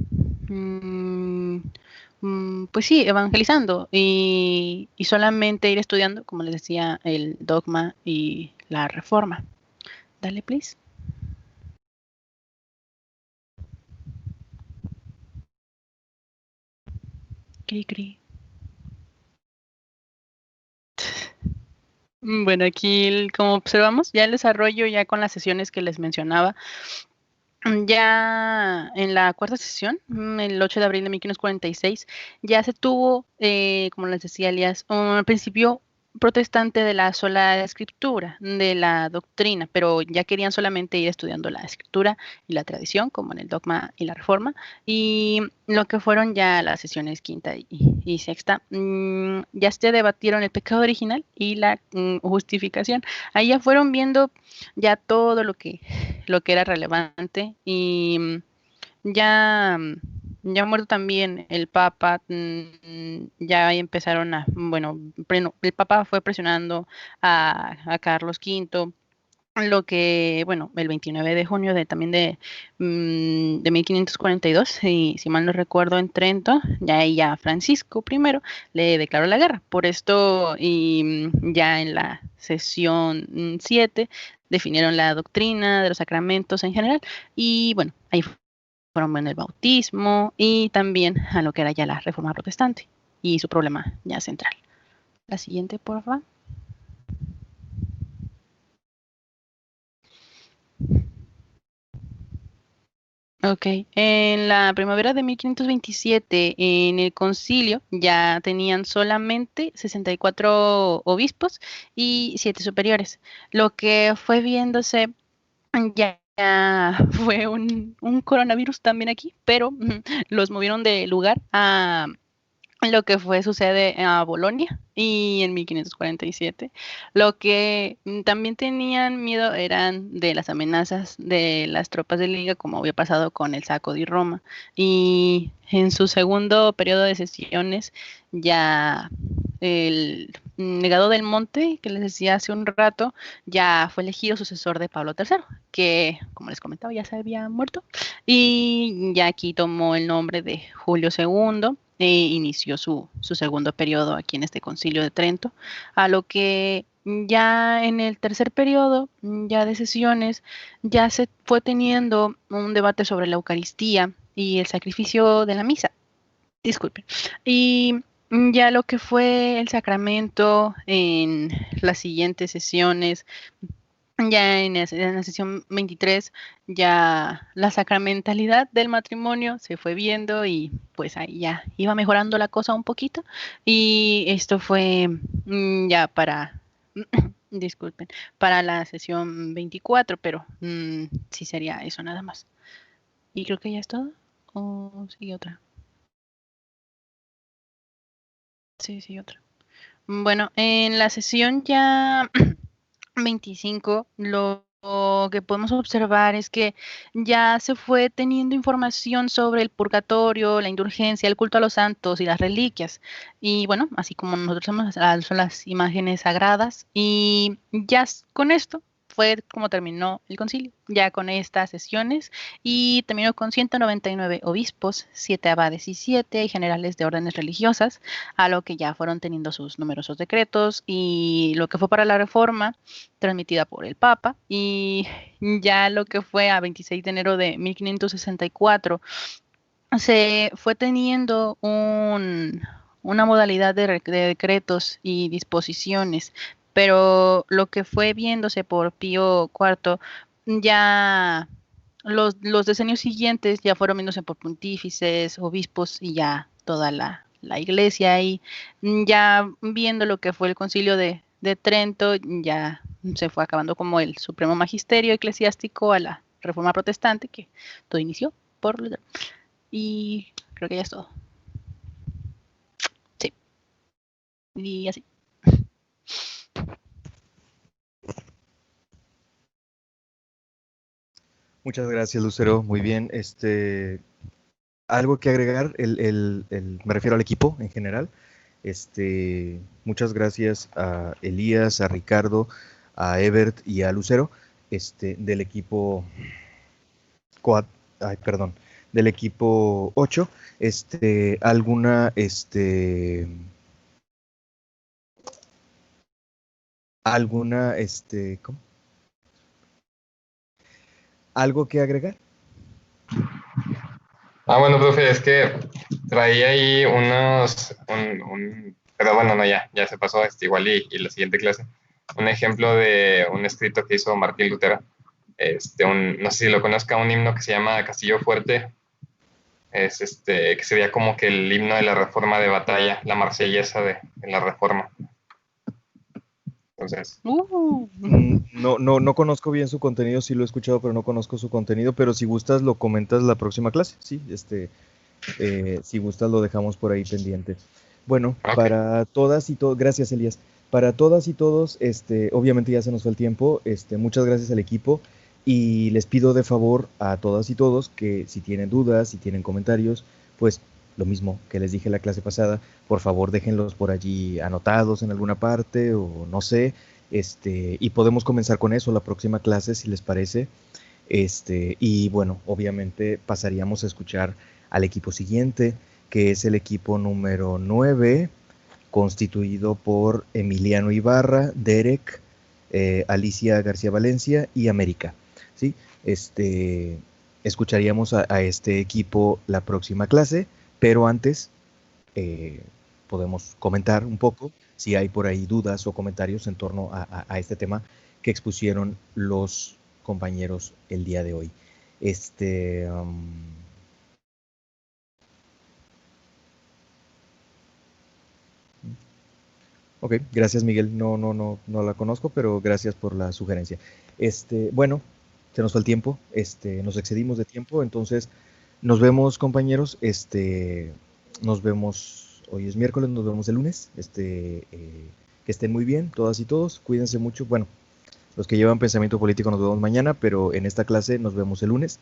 pues sí, evangelizando y solamente ir estudiando, como les decía, el dogma y la reforma. Dale, please. Cri, cri. Bueno, aquí como observamos, ya el desarrollo, ya con las sesiones que les mencionaba, ya en la cuarta sesión, el 8 de abril de 1546, ya se tuvo, como les decía Elías, al principio protestante de la sola escritura, de la doctrina, pero ya querían solamente ir estudiando la escritura y la tradición, como en el dogma y la reforma, y lo que fueron ya las sesiones quinta y sexta, ya se debatieron el pecado original y la justificación. Ahí ya fueron viendo ya todo lo que era relevante y ya, ya muerto también el Papa, ya empezaron bueno, el Papa fue presionando a Carlos V, lo que, bueno, el 29 de junio de 1542, si mal no recuerdo, en Trento, ya Francisco I le declaró la guerra. Por esto, y ya en la sesión 7, definieron la doctrina de los sacramentos en general, y bueno, ahí fueron en el bautismo y también a lo que era ya la reforma protestante y su problema ya central. La siguiente, por favor. Ok, en la primavera de 1527, en el concilio ya tenían solamente 64 obispos y 7 superiores, lo que fue viéndose ya fue un coronavirus también aquí, pero los movieron de lugar a lo que fue su sede a Bolonia y en 1547. Lo que también tenían miedo eran de las amenazas de las tropas de Liga, como había pasado con el saco de Roma. Y en su segundo periodo de sesiones, ya el legado del monte, que les decía hace un rato, ya fue elegido sucesor de Pablo III, que, como les comentaba, ya se había muerto. Y ya aquí tomó el nombre de Julio II e inició su segundo periodo aquí en este concilio de Trento, a lo que ya en el tercer periodo, ya de sesiones, ya se fue teniendo un debate sobre la Eucaristía y el sacrificio de la misa. Disculpen. Y ya lo que fue el sacramento en las siguientes sesiones, ya en la sesión 23, ya la sacramentalidad del matrimonio se fue viendo y pues ahí ya iba mejorando la cosa un poquito. Y esto fue ya para, disculpen, para la sesión 24, pero sí sería eso nada más. Y creo que ya es todo. ¿O sigue otra? Sí, otra. Bueno, en la sesión ya 25, los que podemos observar es que ya se fue teniendo información sobre el purgatorio, la indulgencia, el culto a los santos y las reliquias. Y bueno, así como nosotros somos las imágenes sagradas. Y ya con esto fue como terminó el concilio, ya con estas sesiones, y terminó con 199 obispos, 7 abades y 7 generales de órdenes religiosas, a lo que ya fueron teniendo sus numerosos decretos, y lo que fue para la reforma transmitida por el Papa, y ya lo que fue a 26 de enero de 1564, se fue teniendo una modalidad de decretos y disposiciones, pero lo que fue viéndose por Pío IV, ya los decenios siguientes ya fueron viéndose por pontífices, obispos y ya toda la iglesia, y ya viendo lo que fue el concilio de Trento, ya se fue acabando como el supremo magisterio eclesiástico a la reforma protestante, que todo inició por Lutero. Y creo que ya es todo. Sí. Y así. Muchas gracias, Lucero. Muy bien. ¿Algo que agregar? Me refiero al equipo en general. Muchas gracias a Elías, a Ricardo, a Ebert y a Lucero, del equipo del equipo 8. ¿Alguna, ¿cómo? ¿Algo que agregar? Bueno, profe, es que traía ahí pero bueno, no, ya se pasó, igual y la siguiente clase. Un ejemplo de un escrito que hizo Martín Lutero. No sé si lo conozca, un himno que se llama Castillo Fuerte. Que sería como que el himno de la reforma de batalla, la marsellesa de la reforma. Entonces. No conozco bien su contenido, sí lo he escuchado, pero no conozco su contenido, pero si gustas lo comentas la próxima clase, sí, si gustas lo dejamos por ahí pendiente. Bueno, okay. Para todas y todos, gracias Elías, para todas y todos, obviamente ya se nos fue el tiempo, muchas gracias al equipo, y les pido de favor a todas y todos que si tienen dudas, si tienen comentarios, pues lo mismo que les dije la clase pasada, por favor déjenlos por allí anotados en alguna parte o no sé, y podemos comenzar con eso la próxima clase si les parece, y bueno, obviamente pasaríamos a escuchar al equipo siguiente, que es el equipo número 9, constituido por Emiliano Ibarra, Derek, Alicia García Valencia y América, ¿sí? Escucharíamos a este equipo la próxima clase, pero antes podemos comentar un poco si hay por ahí dudas o comentarios en torno a este tema que expusieron los compañeros el día de hoy. Ok, gracias Miguel, no la conozco, pero gracias por la sugerencia. Bueno, se nos fue el tiempo, nos excedimos de tiempo, entonces nos vemos compañeros, nos vemos, hoy es miércoles, nos vemos el lunes, que estén muy bien todas y todos, cuídense mucho, bueno, los que llevan pensamiento político nos vemos mañana, pero en esta clase nos vemos el lunes,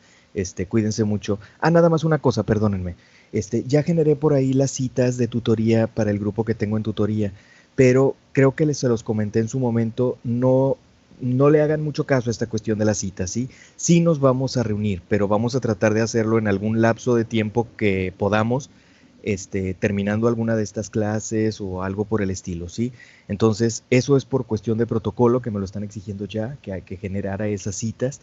cuídense mucho. Nada más una cosa, perdónenme, ya generé por ahí las citas de tutoría para el grupo que tengo en tutoría, pero creo que se los comenté en su momento, no le hagan mucho caso a esta cuestión de las citas, ¿sí? Sí nos vamos a reunir, pero vamos a tratar de hacerlo en algún lapso de tiempo que podamos, terminando alguna de estas clases o algo por el estilo, ¿sí? Entonces, eso es por cuestión de protocolo, que me lo están exigiendo ya, que hay que generar a esas citas,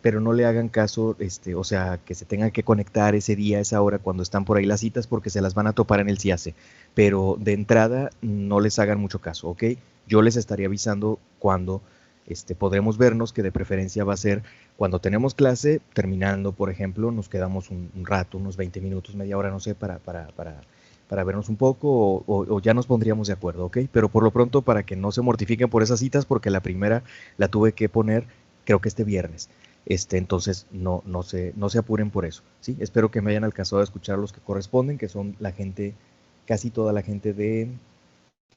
pero no le hagan caso, o sea, que se tengan que conectar ese día, a esa hora, cuando están por ahí las citas, porque se las van a topar en el CIACE, pero de entrada no les hagan mucho caso, ¿ok? Yo les estaré avisando cuando podremos vernos, que de preferencia va a ser cuando tenemos clase, terminando, por ejemplo, nos quedamos un rato, unos 20 minutos, media hora, no sé, para vernos un poco, o ya nos pondríamos de acuerdo, ¿ok? Pero por lo pronto, para que no se mortifiquen por esas citas, porque la primera la tuve que poner, creo que este viernes, entonces no se apuren por eso, ¿sí? Espero que me hayan alcanzado a escuchar los que corresponden, que son la gente, casi toda la gente de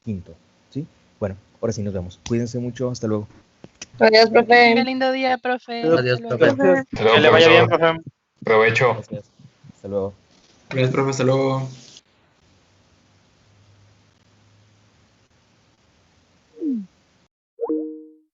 quinto, ¿sí? Bueno, ahora sí nos vemos. Cuídense mucho, hasta luego. Adiós, Qué profe. lindo día, profe. Adiós, Hasta profe. luego. Hasta luego, Que le vaya bien, profesor. profe. Provecho. Gracias. Hasta luego. Gracias, profe. Hasta luego.